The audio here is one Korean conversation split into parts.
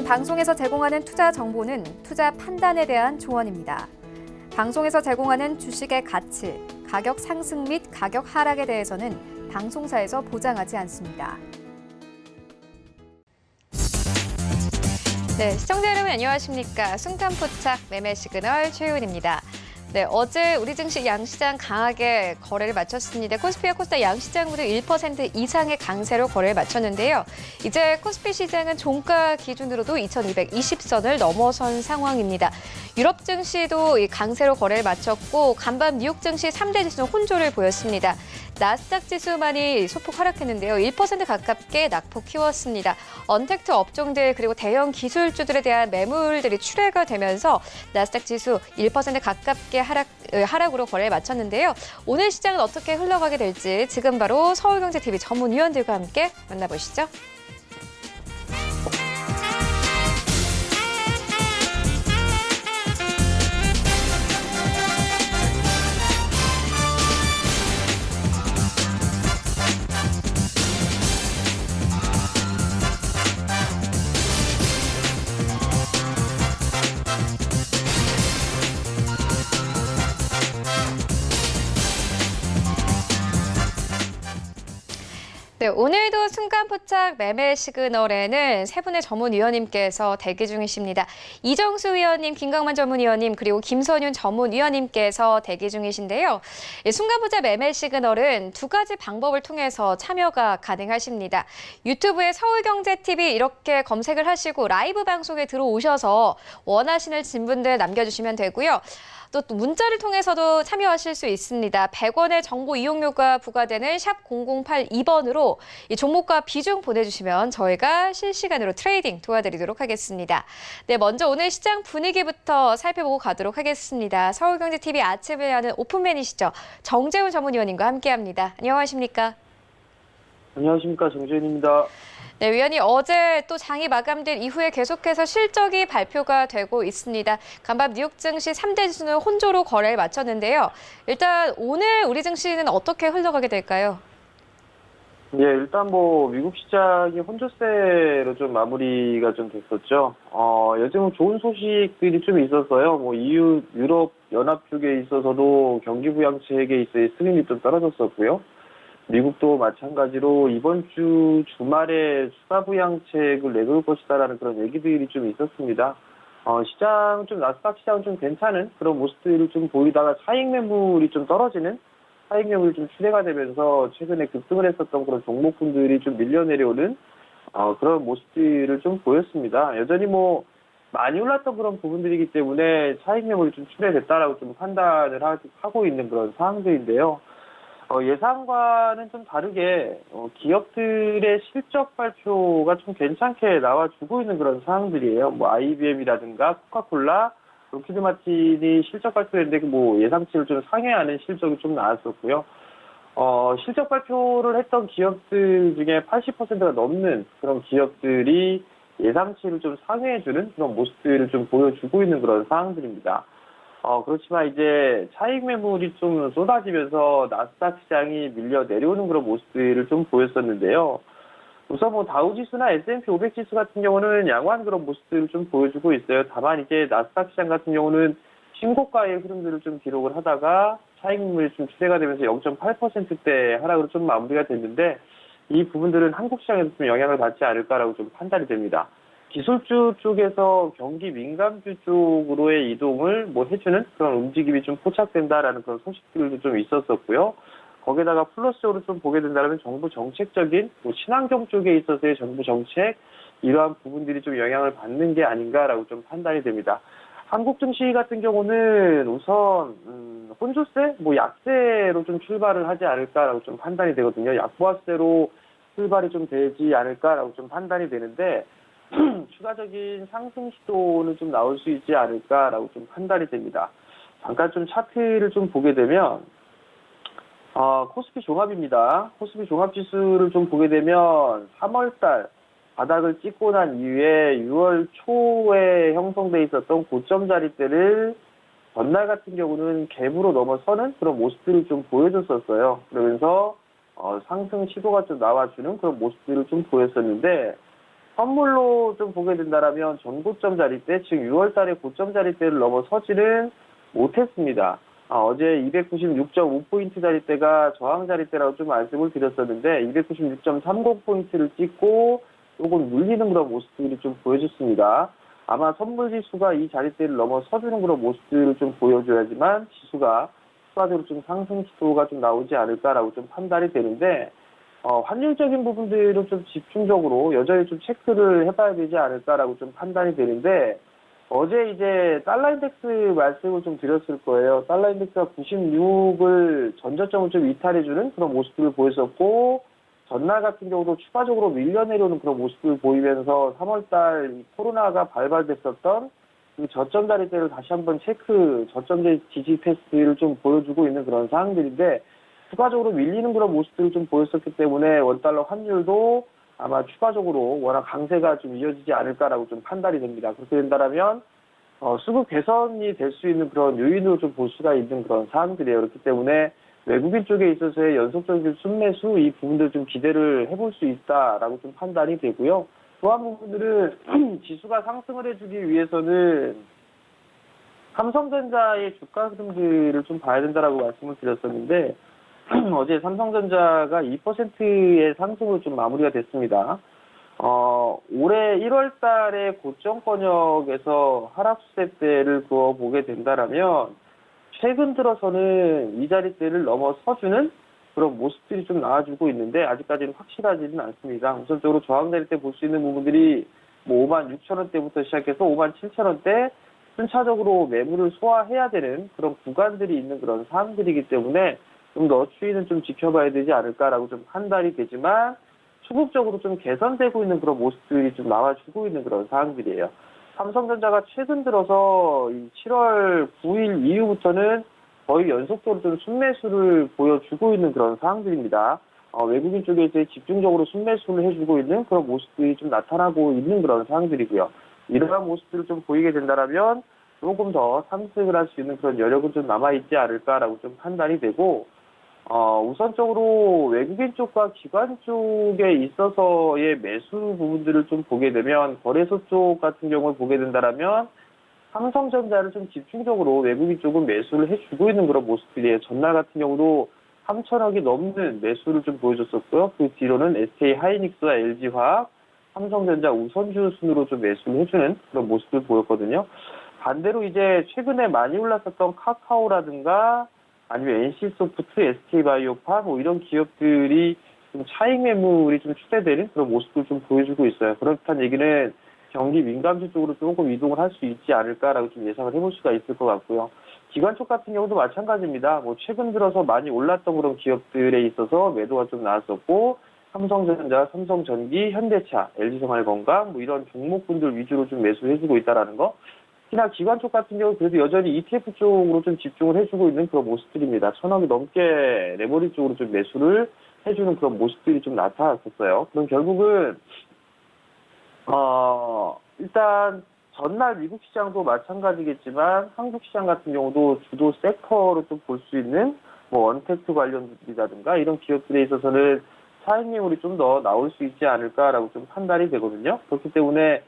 방송에서 제공하는 투자 정보는 투자 판단에 대한 조언입니다. 방송에서 제공하는 주식의 가치, 가격 상승 및 가격 하락에 대해서는 방송사에서 보장하지 않습니다. 네, 시청자 여러분 안녕하십니까? 순간포착 매매 시그널 최윤입니다. 네, 어제 우리 증시 양시장 강하게 거래를 마쳤습니다. 코스피와 코스닥 양시장 모두 1% 이상의 강세로 거래를 마쳤는데요. 이제 코스피 시장은 종가 기준으로도 2220선을 넘어선 상황입니다. 유럽 증시도 강세로 거래를 마쳤고 간밤 뉴욕 증시 3대 지수는 혼조를 보였습니다. 나스닥 지수만이 소폭 하락했는데요. 1% 가깝게 낙폭 키웠습니다. 언택트 업종들 그리고 대형 기술주들에 대한 매물들이 출회가 되면서 나스닥 지수 1% 가깝게 하락으로 거래를 마쳤는데요. 오늘 시장은 어떻게 흘러가게 될지 지금 바로 서울경제TV 전문위원들과 함께 만나보시죠. 네, 오늘도 순간포착 매매 시그널에는 세 분의 전문위원님께서 대기 중이십니다. 이정수 위원님, 김강만 전문위원님, 그리고 김선윤 전문위원님께서 대기 중이신데요. 순간포착 매매 시그널은 두 가지 방법을 통해서 참여가 가능하십니다. 유튜브에 서울경제TV 이렇게 검색을 하시고 라이브 방송에 들어오셔서 원하시는 질문들 남겨주시면 되고요. 또 문자를 통해서도 참여하실 수 있습니다. 100원의 정보 이용료가 부과되는 샵 0082번으로 이 종목과 비중 보내주시면 저희가 실시간으로 트레이딩 도와드리도록 하겠습니다. 네, 먼저 오늘 시장 분위기부터 살펴보고 가도록 하겠습니다. 서울경제TV 아침을 여는 오픈맨이시죠. 정재훈 전문위원님과 함께합니다. 안녕하십니까? 안녕하십니까, 정재훈입니다. 네, 위원님 어제 또 장이 마감된 이후에 계속해서 실적이 발표가 되고 있습니다. 간밤 뉴욕 증시 3대 지수는 혼조로 거래를 마쳤는데요. 일단 오늘 우리 증시는 어떻게 흘러가게 될까요? 예, 일단 미국 시장이 혼조세로 좀 마무리가 좀 됐었죠. 요즘은 좋은 소식들이 좀 있었어요. EU, 유럽 연합 쪽에 있어서도 경기 부양책에 있어서 승인이 좀 떨어졌었고요. 미국도 마찬가지로 이번 주 주말에 추가 부양책을 내놓을 것이다라는 그런 얘기들이 좀 있었습니다. 시장 좀 나스닥 시장 좀 괜찮은 그런 모습들을 좀 보이다가 차익 매물이 좀 떨어지는 차익 매물이 좀 출회가 되면서 최근에 급등을 했었던 그런 종목군들이 좀 밀려 내려오는 그런 모습들을 좀 보였습니다. 여전히 많이 올랐던 그런 부분들이기 때문에 차익 매물이 좀 출회됐다라고 좀 판단을 하고 있는 그런 상황들인데요. 예상과는 좀 다르게 기업들의 실적 발표가 좀 괜찮게 나와주고 있는 그런 상황들이에요. IBM이라든가 코카콜라, 로키드 마틴이 실적 발표했는데 예상치를 좀 상회하는 실적이 좀 나왔었고요. 실적 발표를 했던 기업들 중에 80%가 넘는 그런 기업들이 예상치를 좀 상회해주는 그런 모습들을 좀 보여주고 있는 그런 상황들입니다. 그렇지만 이제 차익 매물이 좀 쏟아지면서 나스닥 시장이 밀려 내려오는 그런 모습들을 좀 보였었는데요. 우선 다우지수나 S&P 500 지수 같은 경우는 양호한 그런 모습들을 좀 보여주고 있어요. 다만 이제 나스닥 시장 같은 경우는 신고가의 흐름들을 좀 기록을 하다가 차익 매물이 좀 추세가 되면서 0.8%대 하락으로 좀 마무리가 됐는데 이 부분들은 한국 시장에서 좀 영향을 받지 않을까라고 좀 판단이 됩니다. 기술주 쪽에서 경기 민감주 쪽으로의 이동을 해주는 그런 움직임이 좀 포착된다라는 그런 소식들도 좀 있었었고요. 거기에다가 플러스적으로 좀 보게 된다면 정부 정책적인 친환경 쪽에 있어서의 정부 정책 이러한 부분들이 좀 영향을 받는 게 아닌가라고 좀 판단이 됩니다. 한국 증시 같은 경우는 우선 혼조세, 약세로 좀 출발을 하지 않을까라고 좀 판단이 되거든요. 약보합세로 출발이 좀 되지 않을까라고 좀 판단이 되는데 추가적인 상승 시도는 좀 나올 수 있지 않을까라고 좀 판단이 됩니다. 잠깐 좀 차트를 좀 보게 되면 코스피 종합입니다. 코스피 종합지수를 좀 보게 되면 3월달 바닥을 찍고 난 이후에 6월 초에 형성돼 있었던 고점 자리대를 전날 같은 경우는 갭으로 넘어서는 그런 모습들을 좀 보여줬었어요. 그러면서 상승 시도가 좀 나와주는 그런 모습들을 좀 보였었는데 선물로 좀 보게 된다라면 전고점 자리대, 즉 6월 달에 고점 자리대를 넘어서지는 못했습니다. 어제 296.5포인트 자리대가 저항 자리대라고 좀 말씀을 드렸었는데 296.30포인트를 찍고 조금 눌리는 그런 모습들이 좀 보여졌습니다. 아마 선물 지수가 이 자리대를 넘어서주는 그런 모습들을 좀 보여줘야지만 지수가 추가적으로 좀 상승 시도가 좀 나오지 않을까라고 좀 판단이 되는데 환율적인 부분들은 좀 집중적으로 여전히 좀 체크를 해봐야 되지 않을까라고 좀 판단이 되는데 어제 이제 달러 인덱스 말씀을 좀 드렸을 거예요. 달러 인덱스가 96을 전저점을 좀 이탈해주는 그런 모습들을 보였었고 전날 같은 경우도 추가적으로 밀려 내려오는 그런 모습을 보이면서 3월달 코로나가 발발됐었던 그 저점 자리대를 다시 한번 저점 지지 테스트를 좀 보여주고 있는 그런 상황들인데 추가적으로 밀리는 그런 모습들을 좀 보였었기 때문에 원달러 환율도 아마 추가적으로 워낙 강세가 좀 이어지지 않을까라고 좀 판단이 됩니다. 그렇게 된다면 수급 개선이 될 수 있는 그런 요인으로 좀 볼 수가 있는 그런 사항들이에요. 그렇기 때문에 외국인 쪽에 있어서의 연속적인 순매수 이 부분들 좀 기대를 해볼 수 있다라고 좀 판단이 되고요. 또 한 부분들은 지수가 상승을 해주기 위해서는 삼성전자의 주가 흐름들을 좀 봐야 된다라고 말씀을 드렸었는데 어제 삼성전자가 2%의 상승으로 좀 마무리가 됐습니다. 올해 1월 달에 고점권역에서 하락 추세대를 그어보게 된다라면 최근 들어서는 이 자리대를 넘어서주는 그런 모습들이 좀 나와주고 있는데 아직까지는 확실하지는 않습니다. 우선적으로 저항 자리대 볼 수 있는 부분들이 56,000원대부터 시작해서 57,000원대 순차적으로 매물을 소화해야 되는 그런 구간들이 있는 그런 사항들이기 때문에 좀 더 추이는 좀 지켜봐야 되지 않을까라고 좀 판단이 되지만 수급적으로 좀 개선되고 있는 그런 모습들이 좀 나와주고 있는 그런 사항들이에요. 삼성전자가 최근 들어서 7월 9일 이후부터는 거의 연속적으로 좀 순매수를 보여주고 있는 그런 상황들입니다. 외국인 쪽에 이제 집중적으로 순매수를 해주고 있는 그런 모습들이 좀 나타나고 있는 그런 상황들이고요. 이러한 모습들을 좀 보이게 된다면 조금 더 상승을 할 수 있는 그런 여력은 좀 남아있지 않을까라고 좀 판단이 되고, 우선적으로 외국인 쪽과 기관 쪽에 있어서의 매수 부분들을 좀 보게 되면 거래소 쪽 같은 경우를 보게 된다면 삼성전자를 좀 집중적으로 외국인 쪽은 매수를 해주고 있는 그런 모습들이에요. 전날 같은 경우도 3천억이 넘는 매수를 좀 보여줬었고요. 그 뒤로는 SK 하이닉스와 LG화학, 삼성전자 우선주 순으로 좀 매수를 해주는 그런 모습을 보였거든요. 반대로 이제 최근에 많이 올랐었던 카카오라든가 아니면 NC소프트, SK바이오파 뭐 이런 기업들이 좀 차익 매물이 좀 추대되는 그런 모습을 좀 보여주고 있어요. 그렇다는 얘기는 경기 민감주 쪽으로 조금 이동을 할 수 있지 않을까라고 좀 예상을 해볼 수가 있을 것 같고요. 기관 쪽 같은 경우도 마찬가지입니다. 최근 들어서 많이 올랐던 그런 기업들에 있어서 매도가 좀 나왔었고, 삼성전자, 삼성전기, 현대차, LG생활건강 이런 종목군들 위주로 좀 매수를 해주고 있다라는 거. 특히나 기관 쪽 같은 경우 그래도 여전히 ETF 쪽으로 좀 집중을 해주고 있는 그런 모습들입니다. 1,000억이 넘게 레버리 쪽으로 좀 매수를 해주는 그런 모습들이 좀 나타났었어요. 그럼 결국은 일단 전날 미국 시장도 마찬가지겠지만 한국 시장 같은 경우도 주도 섹터로 좀 볼 수 있는 원텍트 관련이라든가 이런 기업들에 있어서는 차익 매물이 좀 더 나올 수 있지 않을까라고 좀 판단이 되거든요. 그렇기 때문에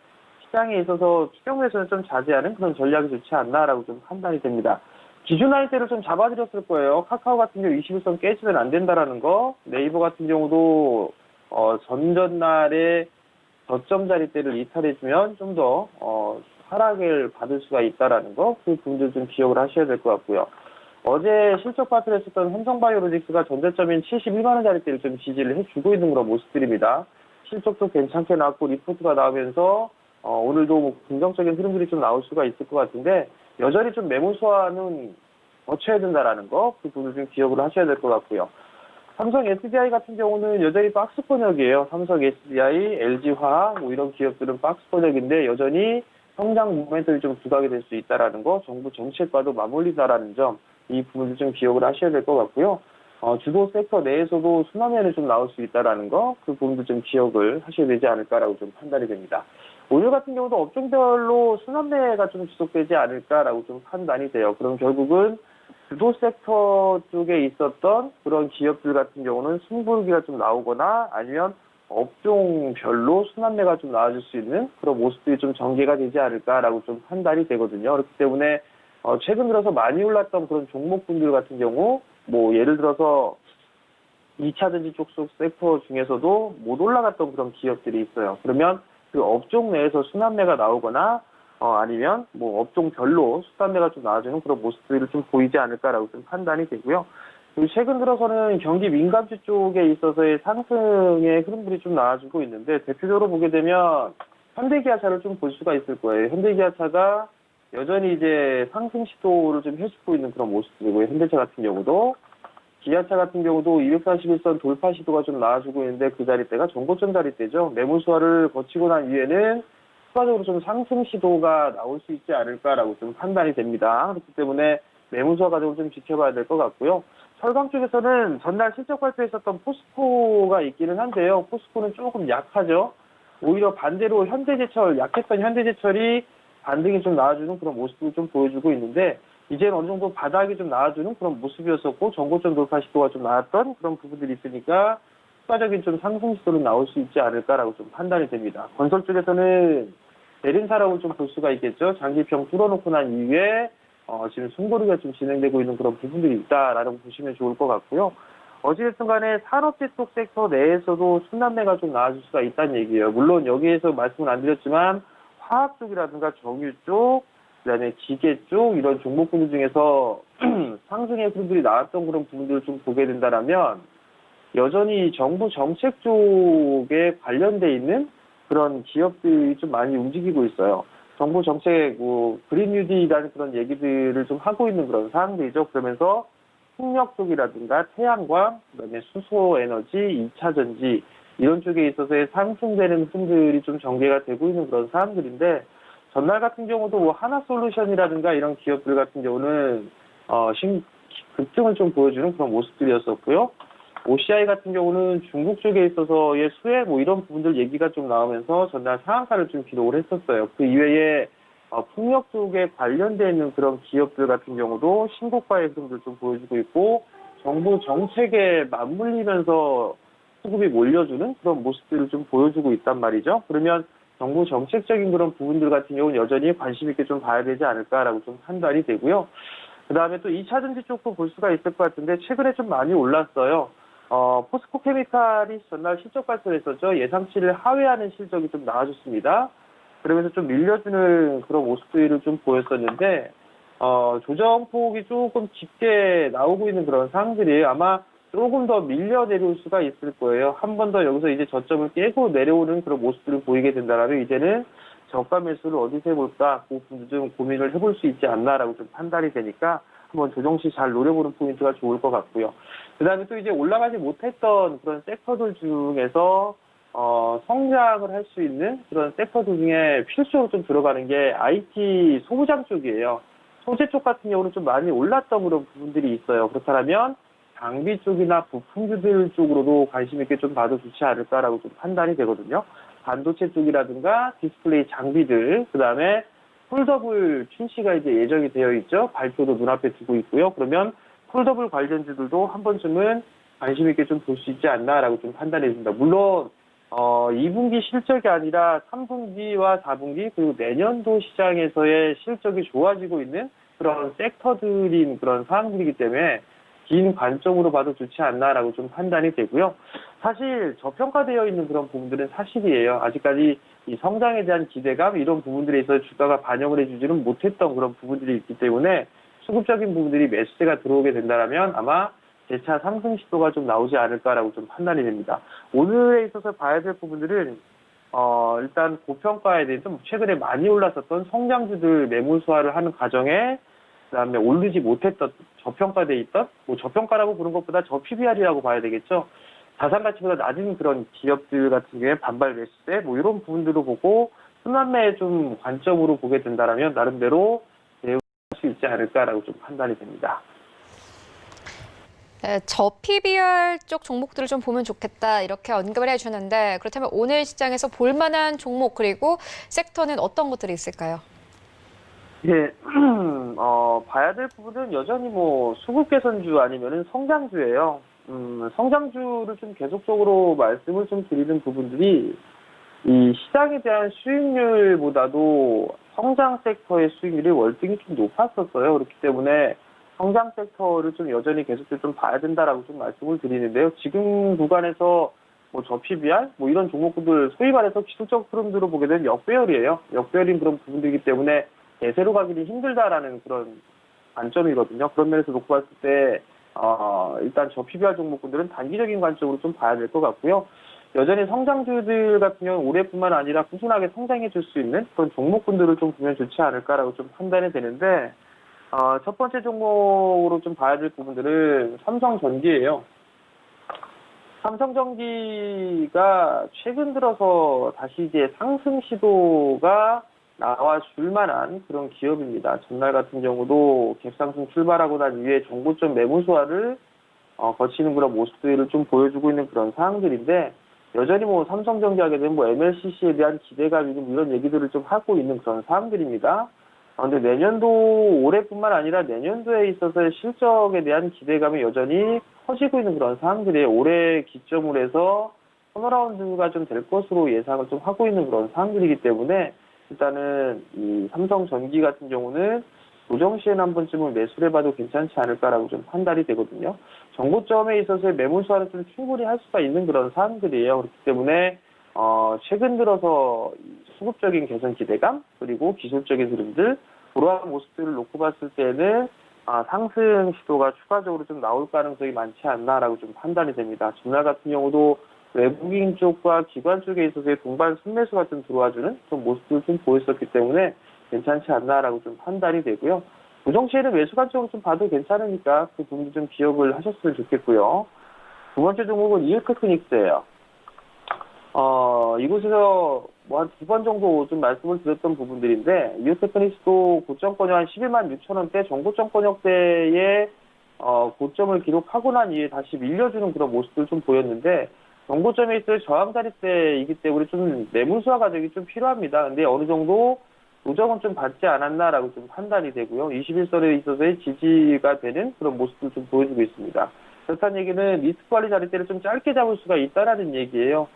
시장에 있어서 추경 매수는 좀 자제하는 그런 전략이 좋지 않나라고 좀 판단이 됩니다. 기준 하이대를 좀 잡아드렸을 거예요. 카카오 같은 경우 21선 깨지면 안 된다라는 거, 네이버 같은 경우도 전전날에 저점 자리대를 이탈해주면 좀 더 하락을 받을 수가 있다라는 거, 그 부분들 좀 기억을 하셔야 될 것 같고요. 어제 실적 발표를 했었던 삼성바이오로직스가 전저점인 71만 원 자리대를 좀 지지를 해주고 있는 그런 모습들입니다. 실적도 괜찮게 나왔고 리포트가 나오면서 오늘도 긍정적인 흐름들이 좀 나올 수가 있을 것 같은데 여전히 좀 매물 소화는 거쳐야 된다라는 거, 그 부분을 좀 기억을 하셔야 될 것 같고요. 삼성 SDI 같은 경우는 여전히 박스 번역이에요. 삼성 SDI, LG화학 이런 기업들은 박스 번역인데 여전히 성장 모멘텀이 좀 부각이 될 수 있다라는 거, 정부 정책과도 맞물리다라는 점, 이 부분을 좀 기억을 하셔야 될 것 같고요. 주도 섹터 내에서도 순환면이 좀 나올 수 있다라는 거, 그 부분도 좀 기억을 하셔야 되지 않을까라고 좀 판단이 됩니다. 오늘 같은 경우도 업종별로 순환매가 좀 지속되지 않을까라고 좀 판단이 돼요. 그럼 결국은 주도 섹터 쪽에 있었던 그런 기업들 같은 경우는 승부르기가 좀 나오거나 아니면 업종별로 순환매가 좀 나아질 수 있는 그런 모습들이 좀 전개가 되지 않을까라고 좀 판단이 되거든요. 그렇기 때문에 최근 들어서 많이 올랐던 그런 종목군들 같은 경우 뭐 예를 들어서 2차전지 쪽 섹터 중에서도 못 올라갔던 그런 기업들이 있어요. 그러면 그 업종 내에서 순환매가 나오거나 아니면 뭐 업종별로 순환매가 좀 나아지는 그런 모습들을 좀 보이지 않을까라고 좀 판단이 되고요. 그리고 최근 들어서는 경기 민감주 쪽에 있어서의 상승의 흐름들이 좀 나아지고 있는데 대표적으로 보게 되면 현대기아차를 좀 볼 수가 있을 거예요. 현대기아차가 여전히 이제 상승 시도를 좀 해주고 있는 그런 모습들이고요. 현대차 같은 경우도 기아차 같은 경우도 241선 돌파 시도가 좀 나아지고 있는데 그 자리대가 전고점 자리대죠. 매물 수화를 거치고 난 이후에는 추가적으로 좀 상승 시도가 나올 수 있지 않을까라고 좀 판단이 됩니다. 그렇기 때문에 매물 수화 과정을 좀 지켜봐야 될 것 같고요. 철강 쪽에서는 전날 실적 발표했었던 포스코가 있기는 한데요. 포스코는 조금 약하죠. 오히려 반대로 현대제철, 약했던 현대제철이 반등이 좀 나와주는 그런 모습을 좀 보여주고 있는데 이제는 어느 정도 바닥이 좀 나와주는 그런 모습이었었고 전고점 돌파 시도가 좀 나왔던 그런 부분들이 있으니까 추가적인 좀 상승 시도는 나올 수 있지 않을까라고 좀 판단이 됩니다. 건설 쪽에서는 내림사라고 좀 볼 수가 있겠죠. 장기평 뚫어놓고 난 이후에 지금 숨고르기가 좀 진행되고 있는 그런 부분들이 있다라고 보시면 좋을 것 같고요. 어찌됐든 간에 산업재 쪽 섹터 내에서도 순환매가 좀 나아질 수가 있다는 얘기예요. 물론 여기에서 말씀을 안 드렸지만 화학 쪽이라든가 정유 쪽, 그다음에 기계 쪽 이런 종목군들 중에서 상승의 흐름들이 나왔던 그런 부분들을 좀 보게 된다라면 여전히 정부 정책 쪽에 관련돼 있는 그런 기업들이 좀 많이 움직이고 있어요. 정부 정책, 그린 뉴딜이라는 그런 얘기들을 좀 하고 있는 그런 사항들이죠. 그러면서 풍력 쪽이라든가 태양광, 그다음에 수소에너지, 2차전지 이런 쪽에 있어서의 상승되는 흐름들이 좀 전개가 되고 있는 그런 사항들인데 전날 같은 경우도 뭐 하나솔루션이라든가 이런 기업들 같은 경우는 급등을 좀 보여주는 그런 모습들이었었고요. OCI 같은 경우는 중국 쪽에 있어서의 수혜 뭐 이런 부분들 얘기가 좀 나오면서 전날 상한가를 좀 기록을 했었어요. 그 이외에 풍력 쪽에 관련되어 있는 그런 기업들 같은 경우도 신고가의 흐름들 좀 보여주고 있고 정부 정책에 맞물리면서 수급이 몰려주는 그런 모습들을 좀 보여주고 있단 말이죠. 그러면 정부 정책적인 그런 부분들 같은 경우는 여전히 관심 있게 좀 봐야 되지 않을까라고 좀 판단이 되고요. 그 다음에 또 2차전지 쪽도 볼 수가 있을 것 같은데 최근에 좀 많이 올랐어요. 포스코 케미칼이 전날 실적 발표를 했었죠. 예상치를 하회하는 실적이 좀 나와줬습니다. 그러면서 좀 밀려주는 그런 모습들을 좀 보였었는데, 조정폭이 조금 깊게 나오고 있는 그런 상황들이 아마 조금 더 밀려 내려올 수가 있을 거예요. 한 번 더 여기서 이제 저점을 깨고 내려오는 그런 모습들을 보이게 된다면 이제는 저가 매수를 어디서 해볼까, 그 부분도 좀 고민을 해볼 수 있지 않나라고 좀 판단이 되니까 한번 조정시 잘 노려보는 포인트가 좋을 것 같고요. 그 다음에 또 이제 올라가지 못했던 그런 섹터들 중에서 성장을 할 수 있는 그런 섹터들 중에 필수로 좀 들어가는 게 IT 소부장 쪽이에요. 소재 쪽 같은 경우는 좀 많이 올랐던 그런 부분들이 있어요. 그렇다면 장비 쪽이나 부품주들 쪽으로도 관심 있게 좀 봐도 좋지 않을까라고 좀 판단이 되거든요. 반도체 쪽이라든가 디스플레이 장비들, 그 다음에 폴더블 출시가 이제 예정이 되어 있죠. 발표도 눈앞에 두고 있고요. 그러면 폴더블 관련주들도 한 번쯤은 관심 있게 좀 볼 수 있지 않나라고 좀 판단해 줍니다. 물론 2분기 실적이 아니라 3분기와 4분기 그리고 내년도 시장에서의 실적이 좋아지고 있는 그런 섹터들인 그런 사항들이기 때문에 긴 관점으로 봐도 좋지 않나라고 좀 판단이 되고요. 사실 저평가되어 있는 그런 부분들은 사실이에요. 아직까지 이 성장에 대한 기대감 이런 부분들에 있어서 주가가 반영을 해주지는 못했던 그런 부분들이 있기 때문에 수급적인 부분들이 매수세가 들어오게 된다면 아마 재차 상승 시도가 좀 나오지 않을까라고 좀 판단이 됩니다. 오늘에 있어서 봐야 될 부분들은 일단 고평가에 대해서 최근에 많이 올랐었던 성장주들 매물 소화를 하는 과정에 그다음에 오르지 못했던 저평가돼 있던 뭐 저평가라고 부른 것보다 저PBR이라고 봐야 되겠죠. 자산 가치보다 낮은 그런 기업들 같은 경우에 반발 매수세 뭐 이런 부분들을 보고 순환매에 좀 관점으로 보게 된다면 나름대로 대응할 수 있지 않을까라고 좀 판단이 됩니다. 네, 저PBR 쪽 종목들을 좀 보면 좋겠다 이렇게 언급을 해주셨는데 그렇다면 오늘 시장에서 볼만한 종목 그리고 섹터는 어떤 것들이 있을까요? 예, 봐야 될 부분은 여전히 뭐 수급 개선주 아니면은 성장주예요. 성장주를 좀 계속적으로 말씀을 좀 드리는 부분들이 이 시장에 대한 수익률보다도 성장 섹터의 수익률이 월등히 좀 높았었어요. 그렇기 때문에 성장 섹터를 좀 여전히 계속 좀 봐야 된다라고 좀 말씀을 드리는데요. 지금 구간에서 뭐 저PBR 뭐 이런 종목들 소위 말해서 기술적 흐름들로 보게 되면 역배열이에요. 역배열인 그런 부분들이기 때문에 대세로 가기는 힘들다라는 그런 관점이거든요. 그런 면에서 놓고 봤을 때 일단 저PBR 종목들은 단기적인 관점으로 좀 봐야 될 것 같고요. 여전히 성장주들 같은 경우는 올해뿐만 아니라 꾸준하게 성장해 줄 수 있는 그런 종목군들을 좀 보면 좋지 않을까라고 좀 판단이 되는데, 첫 번째 종목으로 좀 봐야 될 부분들은 삼성전기예요. 삼성전기가 최근 들어서 다시 이제 상승 시도가 나와줄 만한 그런 기업입니다. 전날 같은 경우도 갭상승 출발하고 난 이후에 정고점 매물 소화를 거치는 그런 모습들을 좀 보여주고 있는 그런 상황들인데, 여전히 뭐 삼성전기 하게 되면 뭐 MLCC에 대한 기대감이고 이런 얘기들을 좀 하고 있는 그런 상황들입니다. 근데 내년도 올해뿐만 아니라 내년도에 있어서의 실적에 대한 기대감이 여전히 커지고 있는 그런 상황들이에요. 올해 기점으로 해서 턴어라운드가 좀 될 것으로 예상을 좀 하고 있는 그런 상황들이기 때문에 일단은 이 삼성전기 같은 경우는 조정시에는 한 번쯤은 매수를 해봐도 괜찮지 않을까라고 좀 판단이 되거든요. 정고점에 있어서의 매물 소화는 좀 충분히 할 수가 있는 그런 사안들이에요. 그렇기 때문에 최근 들어서 수급적인 개선 기대감 그리고 기술적인 흐름들 그러한 모습들을 놓고 봤을 때는 상승 시도가 추가적으로 좀 나올 가능성이 많지 않나라고 좀 판단이 됩니다. 전날 같은 경우도 외국인 쪽과 기관 쪽에 있어서의 동반 순매수가 좀 들어와주는 좀 모습을 좀 보였었기 때문에 괜찮지 않나라고 좀 판단이 되고요. 조정시에는 매수 관점으로 좀 봐도 괜찮으니까 그 부분도 좀 기억을 하셨으면 좋겠고요. 두 번째 종목은 이오테크닉스예요. 이곳에서 뭐 한 두 번 정도 좀 말씀을 드렸던 부분들인데, 이오테크닉스도 고점권역 한 11만 6천 원대, 정고점권역대의 고점을 기록하고 난 이후에 다시 밀려주는 그런 모습들 좀 보였는데, 정고점에 있을 저항 자리대이기 때문에 좀 매물 수화 과정이 좀 필요합니다. 근데 어느 정도 조정은 좀 받지 않았나라고 좀 판단이 되고요. 21선에 있어서의 지지가 되는 그런 모습을 좀 보여주고 있습니다. 그렇다는 얘기는 리스크 관리 자리대를 좀 짧게 잡을 수가 있다라는 얘기예요.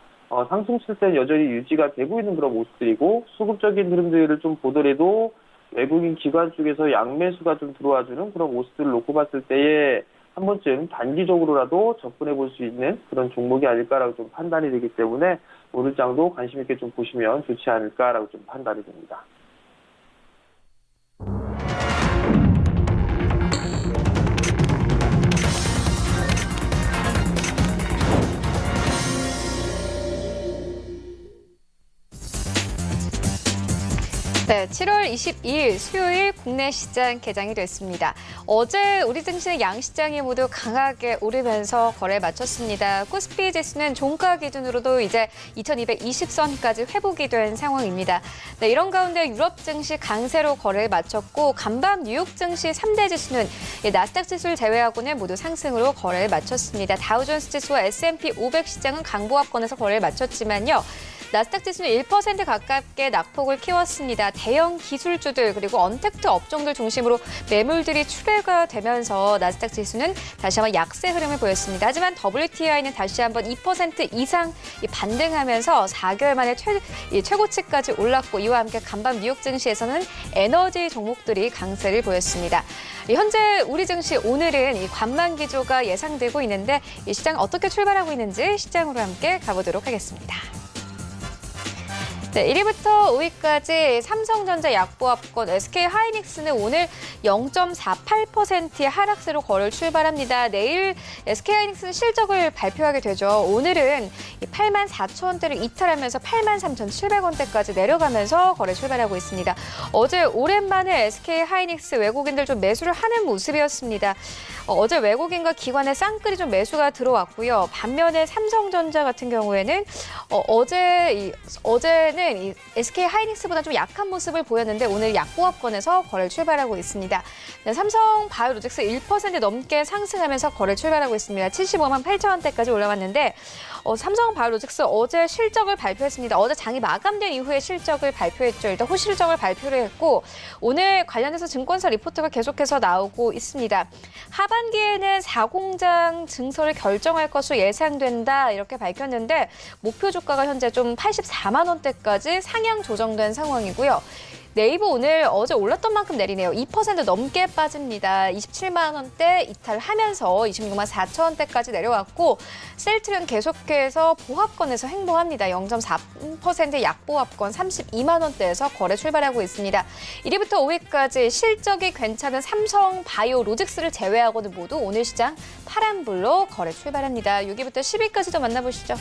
상승 추세는 여전히 유지가 되고 있는 그런 모습들이고, 수급적인 흐름들을 좀 보더라도 외국인 기관 쪽에서 양매수가 좀 들어와주는 그런 모습들을 놓고 봤을 때에 한 번쯤 단기적으로라도 접근해 볼 수 있는 그런 종목이 아닐까라고 좀 판단이 되기 때문에 오늘 장도 관심 있게 좀 보시면 좋지 않을까라고 좀 판단이 됩니다. 네, 7월 22일 수요일 국내 시장 개장이 됐습니다. 어제 우리 증시는 양시장이 모두 강하게 오르면서 거래를 마쳤습니다. 코스피 지수는 종가 기준으로도 이제 2220선까지 회복이 된 상황입니다. 네, 이런 가운데 유럽 증시 강세로 거래를 마쳤고, 간밤 뉴욕 증시 3대 지수는 나스닥 지수를 제외하고는 모두 상승으로 거래를 마쳤습니다. 다우존스 지수와 S&P 500 시장은 강보합권에서 거래를 마쳤지만요. 나스닥 지수는 1% 가깝게 낙폭을 키웠습니다. 대형 기술주들 그리고 언택트 업종들 중심으로 매물들이 출회가 되면서 나스닥 지수는 다시 한번 약세 흐름을 보였습니다. 하지만 WTI는 다시 한번 2% 이상 반등하면서 4개월 만에 최고치까지 올랐고, 이와 함께 간밤 뉴욕 증시에서는 에너지 종목들이 강세를 보였습니다. 현재 우리 증시 오늘은 이 관망 기조가 예상되고 있는데, 이 시장 어떻게 출발하고 있는지 시장으로 함께 가보도록 하겠습니다. 네, 1위부터 5위까지 삼성전자 약보합권, SK하이닉스는 오늘 0.48%의 하락세로 거래를 출발합니다. 내일 SK하이닉스는 실적을 발표하게 되죠. 오늘은 84,000원대를 이탈하면서 83,700원대까지 내려가면서 거래 출발하고 있습니다. 어제 오랜만에 SK하이닉스 외국인들 좀 매수를 하는 모습이었습니다. 어제 외국인과 기관의 쌍끌이 좀 매수가 들어왔고요. 반면에 삼성전자 같은 경우에는 어제는 이 SK하이닉스보다 좀 약한 모습을 보였는데 오늘 약보합권에서 거래를 출발하고 있습니다. 네, 삼성 바이오로직스 1% 넘게 상승하면서 거래 출발하고 있습니다. 75만 8천 원대까지 올라왔는데 삼성바이오로직스 어제 실적을 발표했습니다. 어제 장이 마감된 이후에 실적을 발표했죠. 일단 호실적을 발표를 했고 오늘 관련해서 증권사 리포트가 계속해서 나오고 있습니다. 하반기에는 4공장 증설을 결정할 것으로 예상된다 이렇게 밝혔는데 목표 주가가 현재 좀 84만 원대까지 상향 조정된 상황이고요. 네이버 오늘 어제 올랐던 만큼 내리네요. 2% 넘게 빠집니다. 27만 원대 이탈하면서 26만 4천 원대까지 내려왔고 셀트리온 계속해서 보합권에서 횡보합니다. 0.4% 약보합권 32만 원대에서 거래 출발하고 있습니다. 1위부터 5위까지 실적이 괜찮은 삼성바이오로직스를 제외하고는 모두 오늘 시장 파란불로 거래 출발합니다. 6위부터 10위까지도 만나보시죠.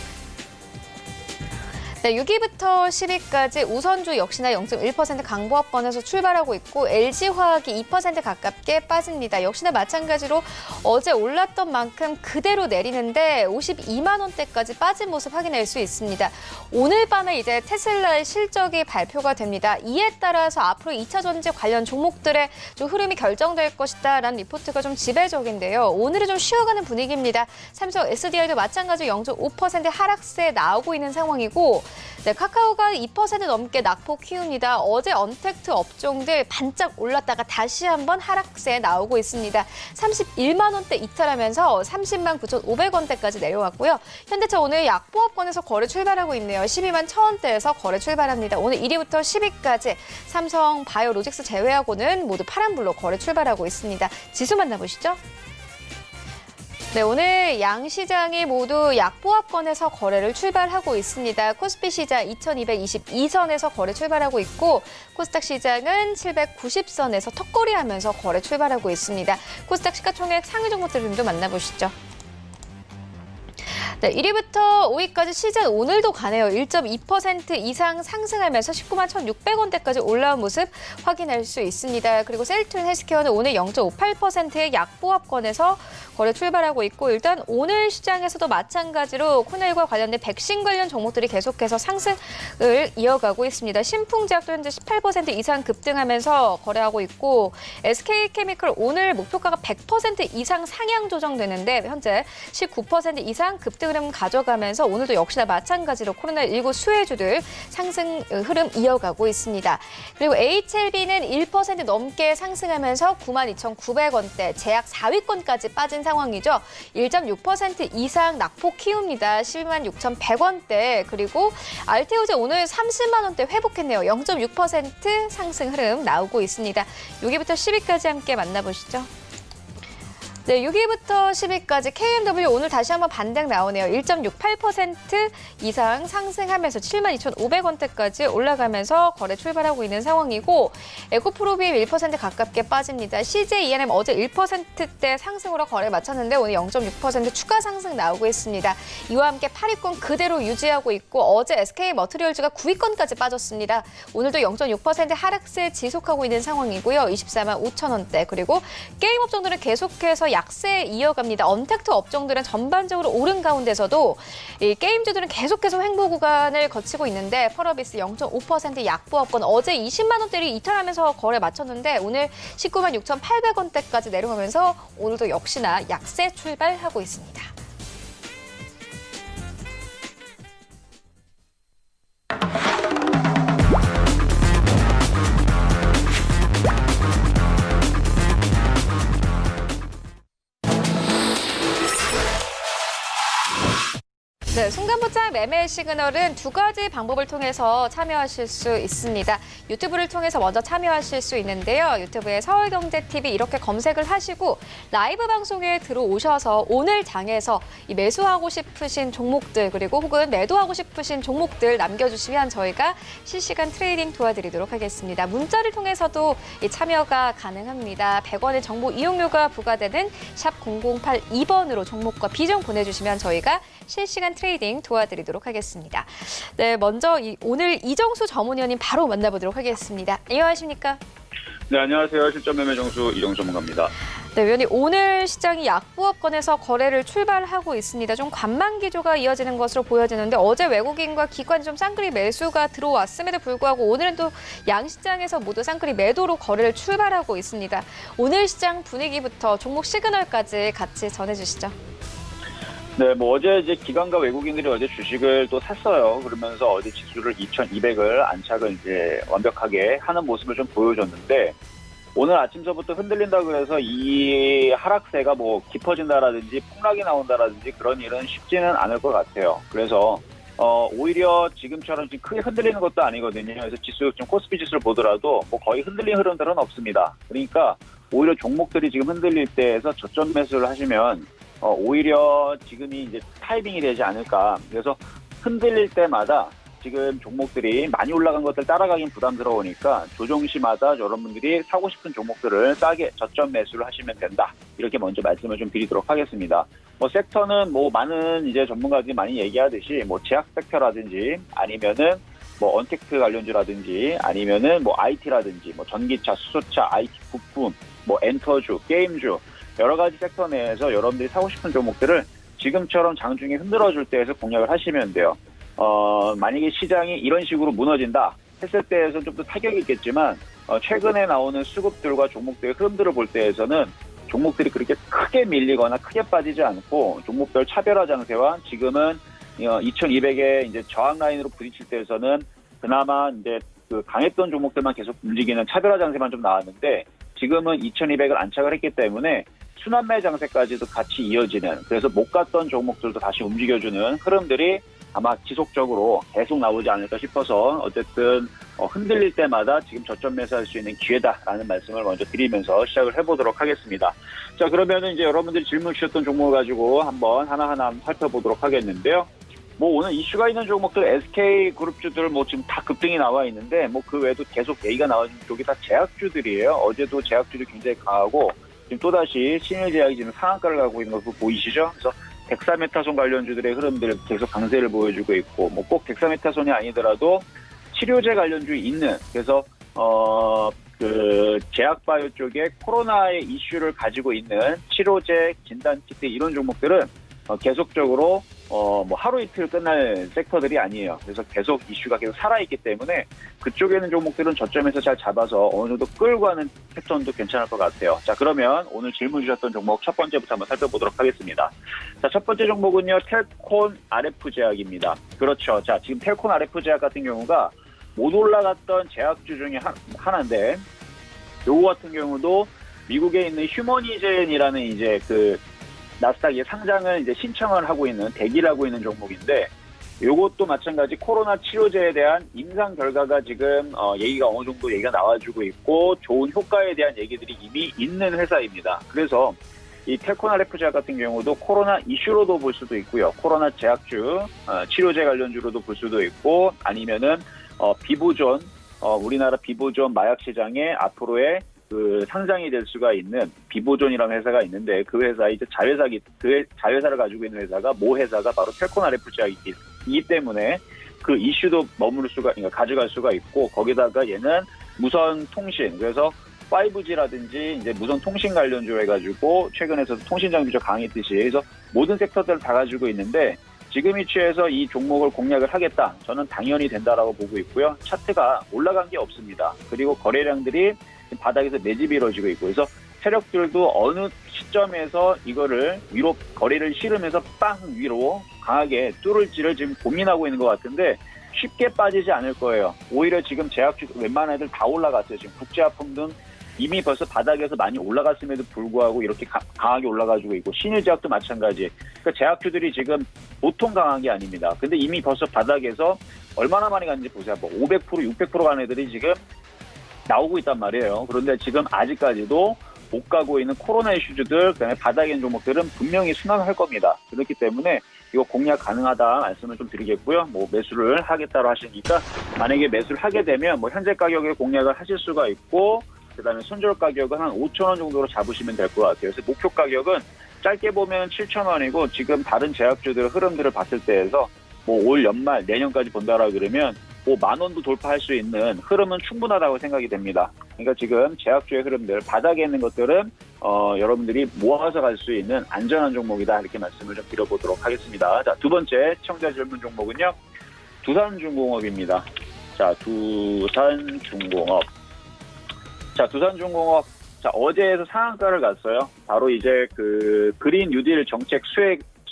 네, 6위부터 10위까지 우선주 역시나 0.1% 강보합권에서 출발하고 있고 LG화학이 2% 가깝게 빠집니다. 역시나 마찬가지로 어제 올랐던 만큼 그대로 내리는데 52만 원대까지 빠진 모습 확인할 수 있습니다. 오늘 밤에 이제 테슬라의 실적이 발표가 됩니다. 이에 따라서 앞으로 2차 전지 관련 종목들의 좀 흐름이 결정될 것이다라는 리포트가 좀 지배적인데요. 오늘은 좀 쉬어가는 분위기입니다. 삼성 SDI도 마찬가지로 0.5% 하락세 나오고 있는 상황이고 네, 카카오가 2% 넘게 낙폭 키웁니다. 어제 언택트 업종들 반짝 올랐다가 다시 한번 하락세 나오고 있습니다. 31만 원대 이탈하면서 30만 9,500원대까지 내려왔고요. 현대차 오늘 약보합권에서 거래 출발하고 있네요. 12만 1,000원대에서 거래 출발합니다. 오늘 1위부터 10위까지 삼성 바이오로직스 제외하고는 모두 파란불로 거래 출발하고 있습니다. 지수 만나보시죠. 네, 오늘 양 시장이 모두 약보합권에서 거래를 출발하고 있습니다. 코스피 시장 2222선에서 거래 출발하고 있고 코스닥 시장은 790선에서 턱걸이하면서 거래 출발하고 있습니다. 코스닥 시가총액 상위 종목들 좀 만나보시죠. 네, 1위부터 5위까지 시즌 오늘도 가네요. 1.2% 이상 상승하면서 19만 1,600원대까지 올라온 모습 확인할 수 있습니다. 그리고 셀트리온 헬스케어는 오늘 0.58%의 약보합권에서 거래 출발하고 있고 일단 오늘 시장에서도 마찬가지로 코넬과 관련된 백신 관련 종목들이 계속해서 상승을 이어가고 있습니다. 신풍제약도 현재 18% 이상 급등하면서 거래하고 있고 SK케미컬 오늘 목표가가 100% 이상 상향 조정되는데 현재 19% 이상 급등 흐름 가져가면서 오늘도 역시나 마찬가지로 코로나19 수혜주들 상승 흐름 이어가고 있습니다. 그리고 HLB는 1% 넘게 상승하면서 92,900원대 제약 4위권까지 빠진 상황이죠. 1.6% 이상 낙폭 키웁니다. 12만 6,100원대 그리고 알테오제 오늘 30만 원대 회복했네요. 0.6% 상승 흐름 나오고 있습니다. 6위부터 10위까지 함께 만나보시죠. 네, 6위부터 10위까지 KMW 오늘 다시 한번 반등 나오네요. 1.68% 이상 상승하면서 72,500원대까지 올라가면서 거래 출발하고 있는 상황이고 에코프로비엠 1% 가깝게 빠집니다. CJ ENM 어제 1%대 상승으로 거래 마쳤는데 오늘 0.6% 추가 상승 나오고 있습니다. 이와 함께 8위권 그대로 유지하고 있고 어제 SK머트리얼즈가 9위권까지 빠졌습니다. 오늘도 0.6% 하락세 지속하고 있는 상황이고요. 24만 5천 원대 그리고 게임 업종들은 계속해서 약세 이어갑니다. 언택트 업종들은 전반적으로 오른 가운데서도 이 게임주들은 계속해서 횡보 구간을 거치고 있는데 펄어비스 0.5% 약보합권 어제 20만 원대를 이탈하면서 거래 마쳤는데 오늘 19만 6,800원대까지 내려가면서 오늘도 역시나 약세 출발하고 있습니다. 네, 순간포착 매매 시그널은 두 가지 방법을 통해서 참여하실 수 있습니다. 유튜브를 통해서 먼저 참여하실 수 있는데요. 유튜브에 서울경제TV 이렇게 검색을 하시고 라이브 방송에 들어오셔서 오늘 장에서 이 매수하고 싶으신 종목들 그리고 혹은 매도하고 싶으신 종목들 남겨주시면 저희가 실시간 트레이딩 도와드리도록 하겠습니다. 문자를 통해서도 이 참여가 가능합니다. 100원의 정보 이용료가 부과되는 샵 0082번으로 종목과 비중 보내주시면 저희가 실시간 트레이딩 도와드리도록 하겠습니다. 네, 먼저 오늘 이정수 전문위원님 바로 만나보도록 하겠습니다. 안녕하십니까? 네, 안녕하세요. 실전 매매 정수 이정수 전문가입니다. 네, 위원님 오늘 시장이 약보합권에서 거래를 출발하고 있습니다. 좀 관망 기조가 이어지는 것으로 보여지는데 어제 외국인과 기관이 좀 쌍끌이 매수가 들어왔음에도 불구하고 오늘은 또 양시장에서 모두 쌍끌이 매도로 거래를 출발하고 있습니다. 오늘 시장 분위기부터 종목 시그널까지 같이 전해주시죠. 네, 뭐 어제 이제 기관과 외국인들이 어제 주식을 또 샀어요. 그러면서 어제 지수를 2,200을 안착을 이제 완벽하게 하는 모습을 좀 보여줬는데, 오늘 아침서부터 흔들린다고 해서 이 하락세가 뭐 깊어진다라든지 폭락이 나온다라든지 그런 일은 쉽지는 않을 것 같아요. 그래서 오히려 지금처럼 지금 크게 흔들리는 것도 아니거든요. 그래서 지수, 지금 코스피 지수를 보더라도 뭐 거의 흔들린 흐름들은 없습니다. 그러니까 오히려 종목들이 지금 흔들릴 때에서 저점 매수를 하시면 오히려 지금이 이제 타이밍이 되지 않을까. 그래서 흔들릴 때마다 지금 종목들이 많이 올라간 것들 따라가긴 부담스러우니까 조정시마다 여러분들이 사고 싶은 종목들을 싸게 저점 매수를 하시면 된다. 이렇게 먼저 말씀을 좀 드리도록 하겠습니다. 뭐 섹터는 뭐 많은 이제 전문가들이 많이 얘기하듯이 뭐 제약 섹터라든지 아니면은 뭐 언택트 관련주라든지 아니면은 뭐 IT라든지 뭐 전기차, 수소차, IT 부품, 뭐 엔터주, 게임주 여러 가지 섹터 내에서 여러분들이 사고 싶은 종목들을 지금처럼 장중에 흔들어줄 때에서 공략을 하시면 돼요. 만약에 시장이 이런 식으로 무너진다 했을 때에서 좀 더 타격이 있겠지만, 최근에 나오는 수급들과 종목들의 흐름들을 볼 때에서는 종목들이 그렇게 크게 밀리거나 크게 빠지지 않고 종목별 차별화 장세와 지금은 2200의 이제 저항 라인으로 부딪힐 때에서는 그나마 이제 그 강했던 종목들만 계속 움직이는 차별화 장세만 좀 나왔는데, 지금은 2200을 안착을 했기 때문에 순환매 장세까지도 같이 이어지는, 그래서 못 갔던 종목들도 다시 움직여주는 흐름들이 아마 지속적으로 계속 나오지 않을까 싶어서 어쨌든 흔들릴 때마다 지금 저점 매수할 수 있는 기회다라는 말씀을 먼저 드리면서 시작을 해보도록 하겠습니다. 자, 그러면은 이제 여러분들이 질문 주셨던 종목을 가지고 한번 하나하나 살펴보도록 하겠는데요. 뭐 오늘 이슈가 있는 종목들 SK그룹주들 뭐 지금 다 급등이 나와 있는데, 뭐 그 외에도 계속 얘기가 나와준 쪽이 다 제약주들이에요. 어제도 제약주들이 굉장히 강하고 지금 또다시 신일제약이 지금 상한가를 가고 있는 거 보이시죠? 그래서 덱사메타손 관련주들의 흐름들을 계속 강세를 보여주고 있고, 뭐 꼭 덱사메타손이 아니더라도 치료제 관련주 있는, 그래서 그 제약바이오 쪽에 코로나의 이슈를 가지고 있는 치료제, 진단키트 이런 종목들은 계속적으로 뭐 하루 이틀 끝날 섹터들이 아니에요. 그래서 계속 이슈가 계속 살아있기 때문에 그쪽에 있는 종목들은 저점에서 잘 잡아서 어느 정도 끌고 가는 패턴도 괜찮을 것 같아요. 자, 그러면 오늘 질문 주셨던 종목 첫 번째부터 한번 살펴보도록 하겠습니다. 자, 첫 번째 종목은요, 텔콘 RF 제약입니다. 그렇죠. 자, 지금 텔콘 RF 제약 같은 경우가 못 올라갔던 제약주 중에 하나인데, 요거 같은 경우도 미국에 있는 휴머니젠이라는 이제 그 나스닥에 상장을 이제 신청을 하고 있는, 대기를 하고 있는 종목인데, 요것도 마찬가지 코로나 치료제에 대한 임상 결과가 지금 얘기가 어느 정도 얘기가 나와주고 있고 좋은 효과에 대한 얘기들이 이미 있는 회사입니다. 그래서 이 텔콘 RF 제약 같은 경우도 코로나 이슈로도 볼 수도 있고요. 코로나 제약주, 치료제 관련주로도 볼 수도 있고, 아니면은 비보존, 우리나라 비보존 마약 시장에 앞으로의 그 상장이 될 수가 있는 비보존이라는 회사가 있는데, 그 회사 이제 자회사를 가지고 있는 회사가 모 회사가 바로 텔콘 RF 제약이기 때문에 그 이슈도 머무를 수가, 그러니까 가져갈 수가 있고, 거기다가 얘는 무선 통신, 그래서 5G라든지 이제 무선 통신 관련주 해가지고 최근에서도 통신 장비가 강했듯이, 그래서 모든 섹터들을 다 가지고 있는데, 지금 위치에서 이 종목을 공략을 하겠다, 저는 당연히 된다라고 보고 있고요. 차트가 올라간 게 없습니다. 그리고 거래량들이 바닥에서 매집이 이루어지고 있고, 그래서 세력들도 어느 시점에서 이거를 위로 거래를 실으면서 빵 위로 강하게 뚫을지를 지금 고민하고 있는 것 같은데, 쉽게 빠지지 않을 거예요. 오히려 지금 제약주 웬만한 애들 다 올라갔어요. 지금 국제화품 등 이미 벌써 바닥에서 많이 올라갔음에도 불구하고 이렇게 강하게 올라가지고 있고, 신일제약도 마찬가지. 그러니까 제약주들이 지금 보통 강한 게 아닙니다. 근데 이미 벌써 바닥에서 얼마나 많이 갔는지 보세요. 뭐 500%, 600% 간 애들이 지금 나오고 있단 말이에요. 그런데 지금 아직까지도 못 가고 있는 코로나 이슈주들, 그다음에 바닥에 있는 종목들은 분명히 순항할 겁니다. 그렇기 때문에 이거 공략 가능하다 말씀을 좀 드리겠고요. 뭐 매수를 하겠다고 하시니까, 만약에 매수를 하게 되면 뭐 현재 가격에 공략을 하실 수가 있고, 그다음에 손절 가격은 한 5,000원 정도로 잡으시면 될 것 같아요. 그래서 목표 가격은 짧게 보면 7,000원이고, 지금 다른 제약주들 흐름들을 봤을 때에서 뭐 올 연말 내년까지 본다라 그러면 뭐 10,000원도 돌파할 수 있는 흐름은 충분하다고 생각이 됩니다. 그러니까 지금 제약주의 흐름들, 바닥에 있는 것들은 여러분들이 모아서 갈 수 있는 안전한 종목이다, 이렇게 말씀을 좀 드려보도록 하겠습니다. 자, 두 번째 시청자 질문 종목은요, 두산중공업입니다. 자, 두산중공업. 자, 두산중공업. 자, 어제에서 상한가를 갔어요. 바로 이제 그 그린 뉴딜 정책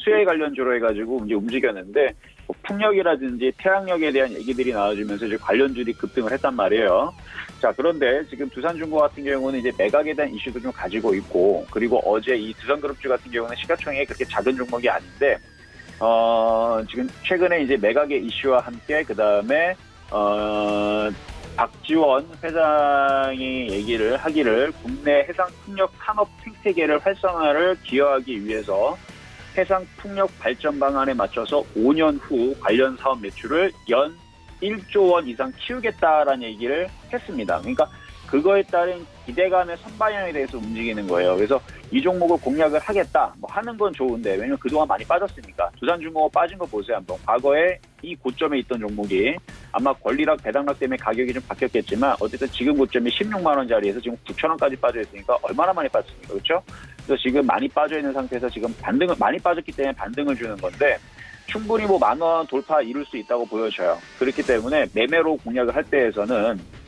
수혜 관련주로 해가지고 이제 움직였는데 뭐 풍력이라든지 태양력에 대한 얘기들이 나와주면서 이제 관련주들이 급등을 했단 말이에요. 자, 그런데 지금 두산중공 같은 경우는 이제 매각에 대한 이슈도 좀 가지고 있고, 그리고 어제 이 두산그룹주 같은 경우는 시가총액이 그렇게 작은 종목이 아닌데, 지금 최근에 이제 매각의 이슈와 함께 그 다음에 박지원 회장이 얘기를 하기를 국내 해상풍력 산업 생태계를 활성화를 기여하기 위해서 해상풍력 발전 방안에 맞춰서 5년 후 관련 사업 매출을 연 1조 원 이상 키우겠다라는 얘기를 했습니다. 그러니까 그거에 따른 기대감의 선방향에 대해서 움직이는 거예요. 그래서 이 종목을 공략을 하겠다, 뭐 하는 건 좋은데, 왜냐면 그동안 많이 빠졌으니까. 두산중공업 빠진 거 보세요, 한번. 과거에 이 고점에 있던 종목이 아마 권리락, 배당락 때문에 가격이 좀 바뀌었겠지만, 어쨌든 지금 고점이 16만 원짜리에서 지금 9천 원까지 빠져 있으니까 얼마나 많이 빠졌습니까, 그렇죠? 그래서 지금 많이 빠져 있는 상태에서 지금 반등을 많이 빠졌기 때문에 반등을 주는 건데, 충분히 뭐 10,000원 돌파 이룰 수 있다고 보여져요. 그렇기 때문에 매매로 공략을 할 때에서는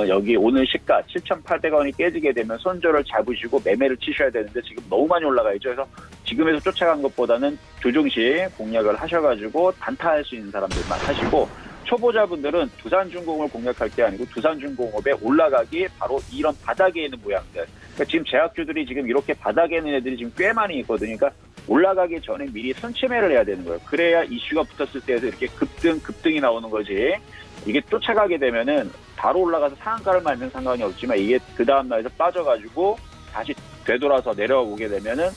여기 오늘 시가 7,800원이 깨지게 되면 손절을 잡으시고 매매를 치셔야 되는데 지금 너무 많이 올라가 있죠. 그래서 지금에서 쫓아간 것보다는 조정시 공략을 하셔가지고 단타할 수 있는 사람들만 하시고, 초보자분들은 두산중공업을 공략할 게 아니고 두산중공업에 올라가기 바로 이런 바닥에 있는 모양들. 그러니까 지금 제약주들이 지금 이렇게 바닥에 있는 애들이 지금 꽤 많이 있거든요. 그러니까 올라가기 전에 미리 선취매를 해야 되는 거예요. 그래야 이슈가 붙었을 때에도 이렇게 급등이 나오는 거지. 이게 쫓아가게 되면은 바로 올라가서 상한가를 맞는 상관이 없지만, 이게 그 다음날에서 빠져가지고 다시 되돌아서 내려오게 되면은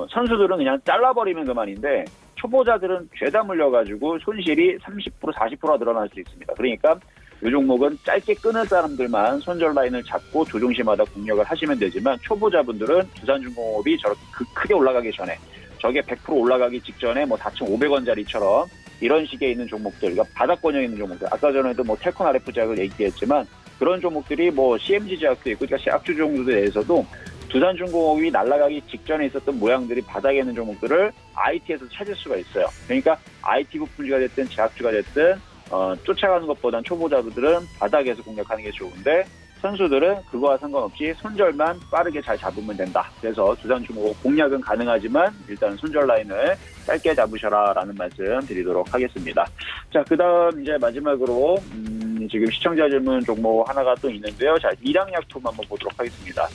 선수들은 그냥 잘라버리면 그만인데, 초보자들은 죄다 물려가지고 손실이 30%, 40%가 늘어날 수 있습니다. 그러니까 이 종목은 짧게 끊을 사람들만 손절 라인을 잡고 조종시마다 공략을 하시면 되지만, 초보자분들은 두산중공업이 저렇게 크게 올라가기 전에, 저게 100% 올라가기 직전에 뭐 4,500원짜리처럼 이런 식의 있는 종목들, 그러니까 바닥권에 있는 종목들, 아까 전에도 뭐 텔콘 RF 제약을 얘기했지만 그런 종목들이 뭐 CMG 제약도 있고, 그러니까 제약주 종목들에 대해서도 두산중공업이 날아가기 직전에 있었던 모양들이 바닥에 있는 종목들을 IT에서 찾을 수가 있어요. 그러니까 IT 부품주가 됐든 제약주가 됐든 쫓아가는 것보단 초보자들은 바닥에서 공략하는 게 좋은데, 선수들은 그거와 상관없이 손절만 빠르게 잘 잡으면 된다. 그래서 두산중공업 공략은 가능하지만 일단 손절 라인을 짧게 잡으셔라라는 말씀 드리도록 하겠습니다. 자, 그다음 이제 마지막으로 지금 시청자 질문 종목 하나가 또 있는데요. 자, 일양약품 한번 보도록 하겠습니다.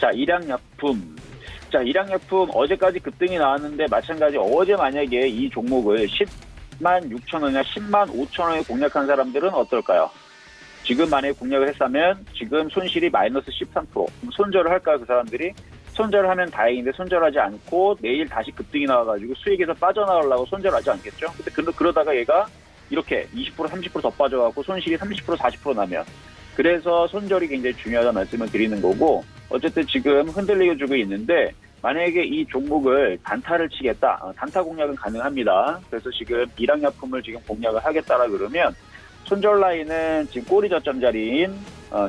자, 일양약품. 자, 일양약품 어제까지 급등이 나왔는데, 마찬가지 어제 만약에 이 종목을 106,000원이나 105,000원에 공략한 사람들은 어떨까요? 지금 만약에 공략을 했다면 지금 손실이 마이너스 13%. 손절을 할까요, 그 사람들이? 손절을 하면 다행인데 손절하지 않고 내일 다시 급등이 나와가지고 수익에서 빠져나가려고 손절하지 않겠죠? 근데 그러다가 얘가 이렇게 20%, 30% 더 빠져갖고 손실이 30%, 40% 나면, 그래서 손절이 굉장히 중요하다는 말씀을 드리는 거고, 어쨌든 지금 흔들리게 주고 있는데, 만약에 이 종목을 단타를 치겠다, 단타 공략은 가능합니다. 그래서 지금 일양약품을 지금 공략을 하겠다라 그러면, 손절 라인은 지금 꼬리 저점자리인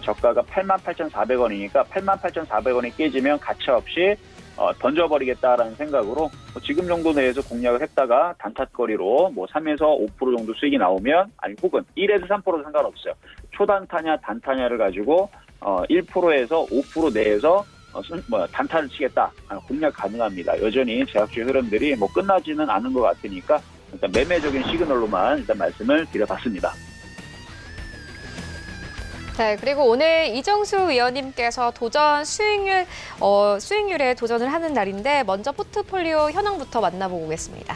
저가가 88,400원이니까 88,400원이 깨지면 가차없이 던져버리겠다라는 생각으로 지금 정도 내에서 공략을 했다가 단타거리로 뭐 3에서 5% 정도 수익이 나오면, 아니 혹은 1에서 3%도 상관없어요. 초단타냐 단타냐를 가지고 1%에서 5% 내에서 단타를 치겠다, 공략 가능합니다. 여전히 제약주의 흐름들이 뭐 끝나지는 않은 것 같으니까 일단 매매적인 시그널로만 일단 말씀을 드려봤습니다. 네, 그리고 오늘 이정수 위원님께서 도전 수익률에 도전을 하는 날인데, 먼저 포트폴리오 현황부터 만나보고 오겠습니다.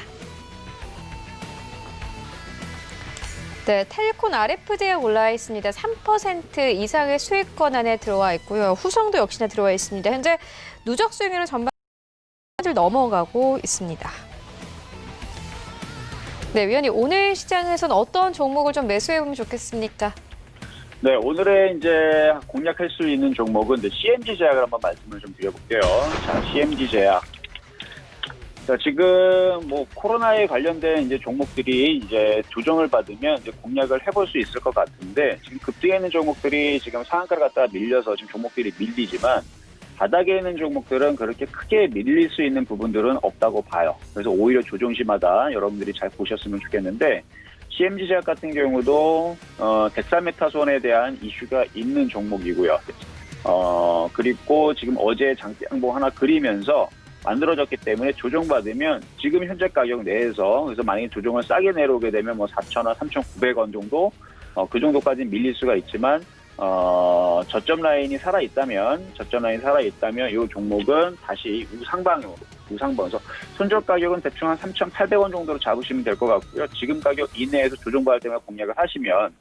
네, 텔콘 RF 제약 올라와 있습니다. 3% 이상의 수익권 안에 들어와 있고요. 후성도 역시나 들어와 있습니다. 현재 누적 수익률은 전반을 넘어가고 있습니다. 네, 위원님, 오늘 시장에서는 어떤 종목을 좀 매수해보면 좋겠습니까? 네, 오늘의 이제 공략할 수 있는 종목은 이제 CMG 제약을 한번 말씀을 좀 드려볼게요. 자, CMG 제약. 자, 지금 뭐 코로나에 관련된 이제 종목들이 이제 조정을 받으면 이제 공략을 해볼 수 있을 것 같은데, 지금 급등해 있는 종목들이 지금 상한가를 갖다가 밀려서 지금 종목들이 밀리지만, 바닥에 있는 종목들은 그렇게 크게 밀릴 수 있는 부분들은 없다고 봐요. 그래서 오히려 조정시마다 여러분들이 잘 보셨으면 좋겠는데, CMG 제약 같은 경우도 덱사메타손에 대한 이슈가 있는 종목이고요. 그리고 지금 어제 장대양봉 하나 그리면서 만들어졌기 때문에 조정받으면 지금 현재 가격 내에서 그래서 만약에 조정을 싸게 내려오게 되면 뭐 4,000원, 3,900원 정도 그 정도까지는 밀릴 수가 있지만 저점 라인이 살아 있다면 이 종목은 다시 우상방에서 손절 가격은 대충 한 3,800원 정도로 잡으시면 될 것 같고요. 지금 가격 이내에서 조정받을 때만 공략을 하시면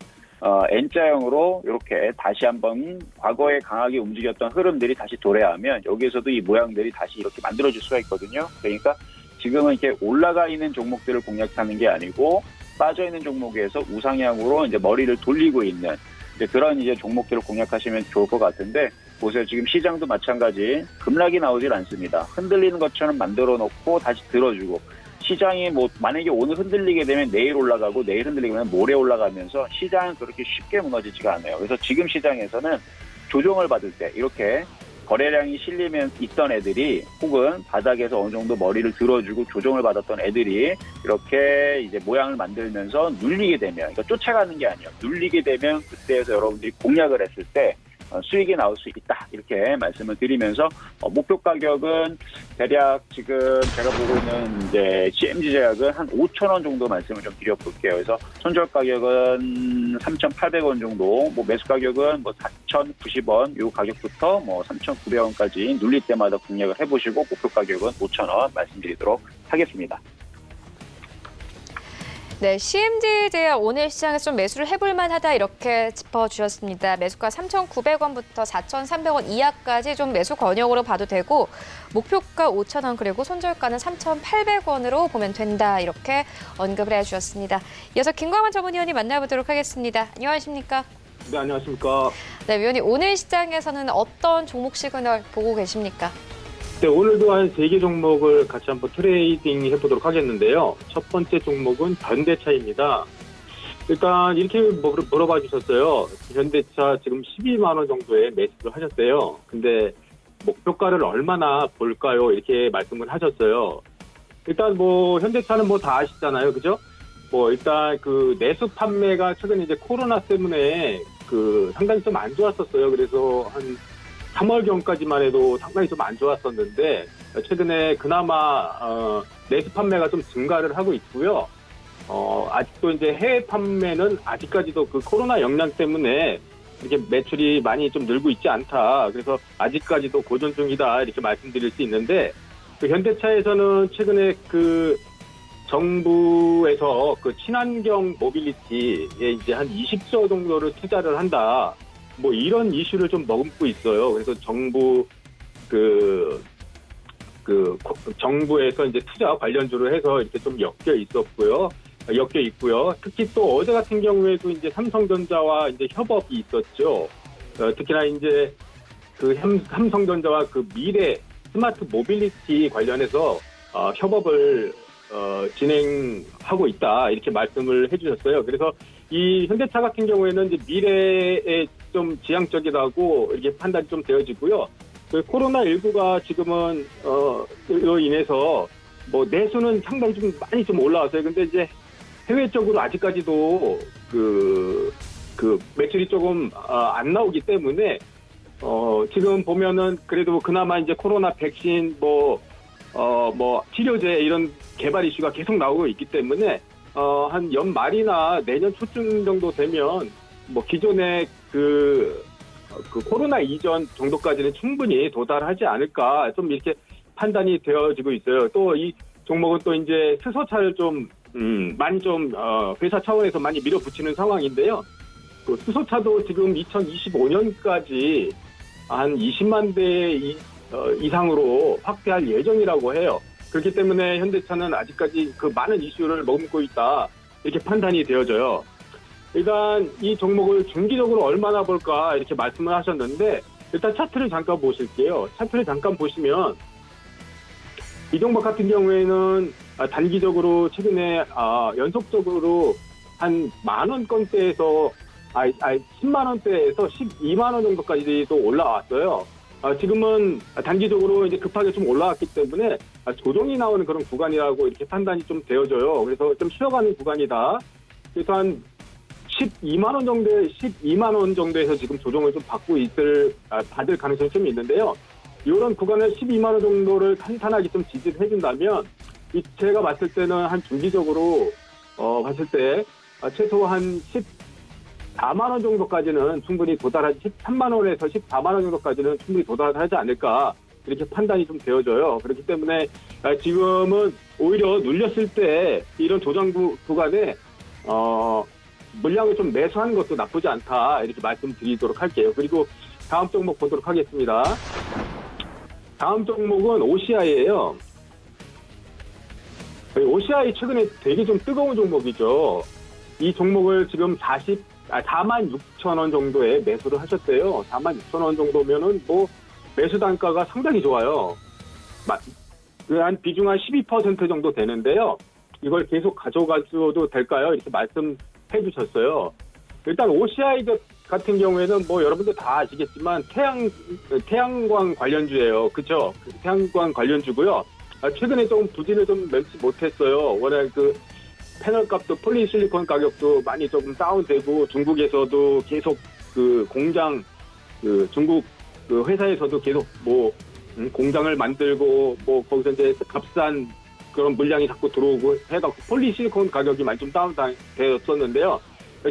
N자형으로 이렇게 다시 한번 과거에 강하게 움직였던 흐름들이 다시 도래하면 여기에서도 이 모양들이 다시 이렇게 만들어질 수가 있거든요. 그러니까 지금은 이렇게 올라가 있는 종목들을 공략하는 게 아니고 빠져 있는 종목에서 우상향으로 이제 머리를 돌리고 있는 이제 그런 이제 종목들을 공략하시면 좋을 것 같은데 보세요. 지금 시장도 마찬가지 급락이 나오질 않습니다. 흔들리는 것처럼 만들어 놓고 다시 들어주고 시장이 뭐 만약에 오늘 흔들리게 되면 내일 올라가고 내일 흔들리게 되면 모레 올라가면서 시장은 그렇게 쉽게 무너지지가 않아요. 그래서 지금 시장에서는 조정을 받을 때 이렇게 거래량이 실리면 있던 애들이 혹은 바닥에서 어느 정도 머리를 들어주고 조정을 받았던 애들이 이렇게 이제 모양을 만들면서 눌리게 되면 그러니까 쫓아가는 게 아니에요. 눌리게 되면 그때에서 여러분들이 공략을 했을 때 수익이 나올 수 있다 이렇게 말씀을 드리면서 목표 가격은 대략 지금 제가 보고 있는 이제 CMG 제약은 한 5,000원 정도 말씀을 좀 드려볼게요. 그래서 손절 가격은 3,800원 정도, 뭐 매수 가격은 뭐 4,090원 요 가격부터 뭐 3,900원까지 눌릴 때마다 공략을 해보시고 목표 가격은 5,000원 말씀드리도록 하겠습니다. 네, CMG 제약 오늘 시장에서 좀 매수를 해볼 만하다 이렇게 짚어주셨습니다. 매수가 3,900원부터 4,300원 이하까지 좀 매수 권역으로 봐도 되고 목표가 5,000원 그리고 손절가는 3,800원으로 보면 된다 이렇게 언급을 해주셨습니다. 이어서 김광만 전문위원님 만나보도록 하겠습니다. 안녕하십니까? 네, 안녕하십니까. 네, 위원님 오늘 시장에서는 어떤 종목 시그널 보고 계십니까? 네, 오늘도 한 3개 종목을 같이 한번 트레이딩 해보도록 하겠는데요. 첫 번째 종목은 현대차입니다. 일단 이렇게 물어봐 주셨어요. 현대차 지금 12만 원 정도에 매수를 하셨대요. 근데 목표가를 얼마나 볼까요? 이렇게 말씀을 하셨어요. 일단 뭐 현대차는 뭐 다 아시잖아요. 그죠? 뭐 일단 그 내수 판매가 최근에 이제 코로나 때문에 그 상당히 좀 안 좋았었어요. 그래서 한 3월경까지만 해도 상당히 좀 안 좋았었는데 최근에 그나마 내수 판매가 좀 증가를 하고 있고요. 아직도 이제 해외 판매는 아직까지도 그 코로나 영향 때문에 이렇게 매출이 많이 좀 늘고 있지 않다. 그래서 아직까지도 고전 중이다 이렇게 말씀드릴 수 있는데 그 현대차에서는 최근에 그 정부에서 그 친환경 모빌리티에 이제 한 20조 정도를 투자를 한다. 뭐 이런 이슈를 좀 머금고 있어요. 그래서 정부에서 이제 투자 관련주로 해서 이렇게 좀 엮여 있고요. 특히 또 어제 같은 경우에도 이제 삼성전자와 이제 협업이 있었죠. 특히나 이제 그 삼성전자와 그 미래 스마트 모빌리티 관련해서 협업을 진행하고 있다 이렇게 말씀을 해주셨어요. 그래서 이 현대차 같은 경우에는 이제 미래에 좀 지향적이라고 이렇게 판단이 좀 되어지고요. 그 코로나19가 지금은 로 인해서 뭐 내수는 상당히 좀 많이 좀 올라왔어요. 근데 이제 해외 쪽으로 아직까지도 그 매출이 조금 안 나오기 때문에 지금 보면은 그래도 그나마 이제 코로나 백신 뭐 치료제 이런 개발 이슈가 계속 나오고 있기 때문에 한 연말이나 내년 초쯤 정도 되면 뭐 기존의 그 코로나 이전 정도까지는 충분히 도달하지 않을까 좀 이렇게 판단이 되어지고 있어요. 또 이 종목은 또 이제 수소차를 좀 많이 좀 회사 차원에서 많이 밀어붙이는 상황인데요. 그 수소차도 지금 2025년까지 한 20만 대 이상으로 확대할 예정이라고 해요. 그렇기 때문에 현대차는 아직까지 그 많은 이슈를 머금고 있다 이렇게 판단이 되어져요. 일단 이 종목을 중기적으로 얼마나 볼까 이렇게 말씀을 하셨는데 일단 차트를 잠깐 보실게요. 차트를 잠깐 보시면 이 종목 같은 경우에는 단기적으로 최근에 연속적으로 한 10,000원권대에서 10만 원대에서 12만 원 정도까지도 올라왔어요. 지금은 단기적으로 이제 급하게 좀 올라왔기 때문에 조정이 나오는 그런 구간이라고 이렇게 판단이 좀 되어져요. 그래서 좀 쉬어가는 구간이다. 그래서 한 12만 원 정도에서 지금 조정을 좀 받을 가능성이 좀 있는데요. 이런 구간을 12만 원 정도를 탄탄하게 좀 지지를 해준다면 제가 봤을 때는 한 중기적으로 봤을 때 최소 한 14만 원 정도까지는 충분히 도달하지 13만 원에서 14만 원 정도까지는 충분히 도달하지 않을까 이렇게 판단이 좀 되어져요. 그렇기 때문에 지금은 오히려 눌렸을 때 이런 조정 구간에 물량을 좀 매수하는 것도 나쁘지 않다 이렇게 말씀드리도록 할게요. 그리고 다음 종목 보도록 하겠습니다. 다음 종목은 OCI예요. OCI 최근에 되게 좀 뜨거운 종목이죠. 이 종목을 지금 46,000원 정도에 매수를 하셨대요. 46,000원 정도면은 뭐 매수 단가가 상당히 좋아요. 한 비중 한 12% 정도 되는데요. 이걸 계속 가져가셔도 될까요? 이렇게 말씀해 주셨어요. 일단 OCI 같은 경우에는 뭐 여러분들 다 아시겠지만 태양광 관련주예요. 그렇죠? 태양광 관련주고요. 최근에 좀 부진을 좀 맺지 못했어요. 워낙 그 패널 값도 폴리실리콘 가격도 많이 조금 다운되고 중국에서도 계속 그 공장 중국 그 회사에서도 계속 뭐 공장을 만들고 뭐 거기서 이제 값싼 그런 물량이 자꾸 들어오고 해갖고 폴리실리콘 가격이 많이 좀 다운되었었는데요.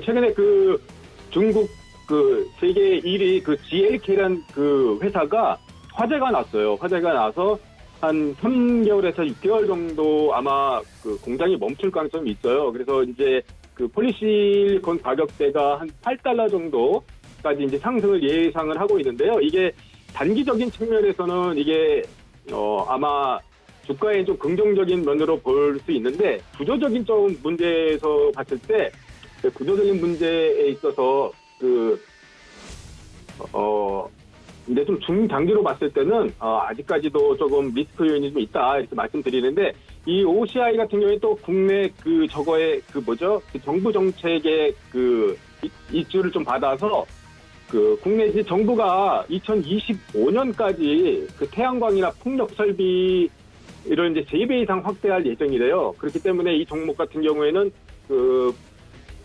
최근에 그 중국 그 세계 1위 그 GLK라는 그 회사가 화재가 났어요. 화재가 나서 한 3개월에서 6개월 정도 아마 그 공장이 멈출 가능성이 있어요. 그래서 이제 그 폴리실리콘 가격대가 한 8달러 정도까지 이제 상승을 예상을 하고 있는데요. 이게 단기적인 측면에서는 이게 아마 주가에 좀 긍정적인 면으로 볼 수 있는데 구조적인 좀 문제에서 봤을 때 구조적인 문제에 있어서 근데 좀 중장기로 봤을 때는 아직까지도 조금 리스크 요인이 좀 있다 이렇게 말씀드리는데 이 OCI 같은 경우에 또 국내 그 저거의 그 뭐죠 그 정부 정책의 그 이주를 좀 받아서 그 국내 이제 정부가 2025년까지 그 태양광이나 풍력 설비 이런 이제 3배 이상 확대할 예정이래요. 그렇기 때문에 이 종목 같은 경우에는 그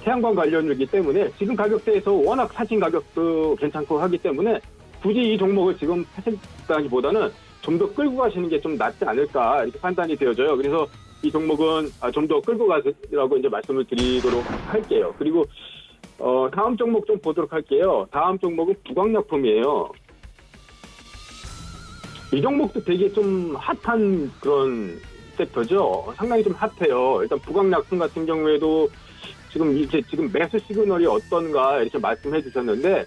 태양광 관련주이기 때문에 지금 가격대에서 워낙 사신 가격도 괜찮고 하기 때문에 굳이 이 종목을 지금 하신다기보다는 좀 더 끌고 가시는 게 좀 낫지 않을까 이렇게 판단이 되어져요. 그래서 이 종목은 좀 더 끌고 가시라고 이제 말씀을 드리도록 할게요. 그리고 다음 종목 좀 보도록 할게요. 다음 종목은 부광약품이에요. 이 종목도 되게 좀 핫한 그런 섹터죠. 상당히 좀 핫해요. 일단 부광약품 같은 경우에도 지금 매수 시그널이 어떤가 이렇게 말씀해 주셨는데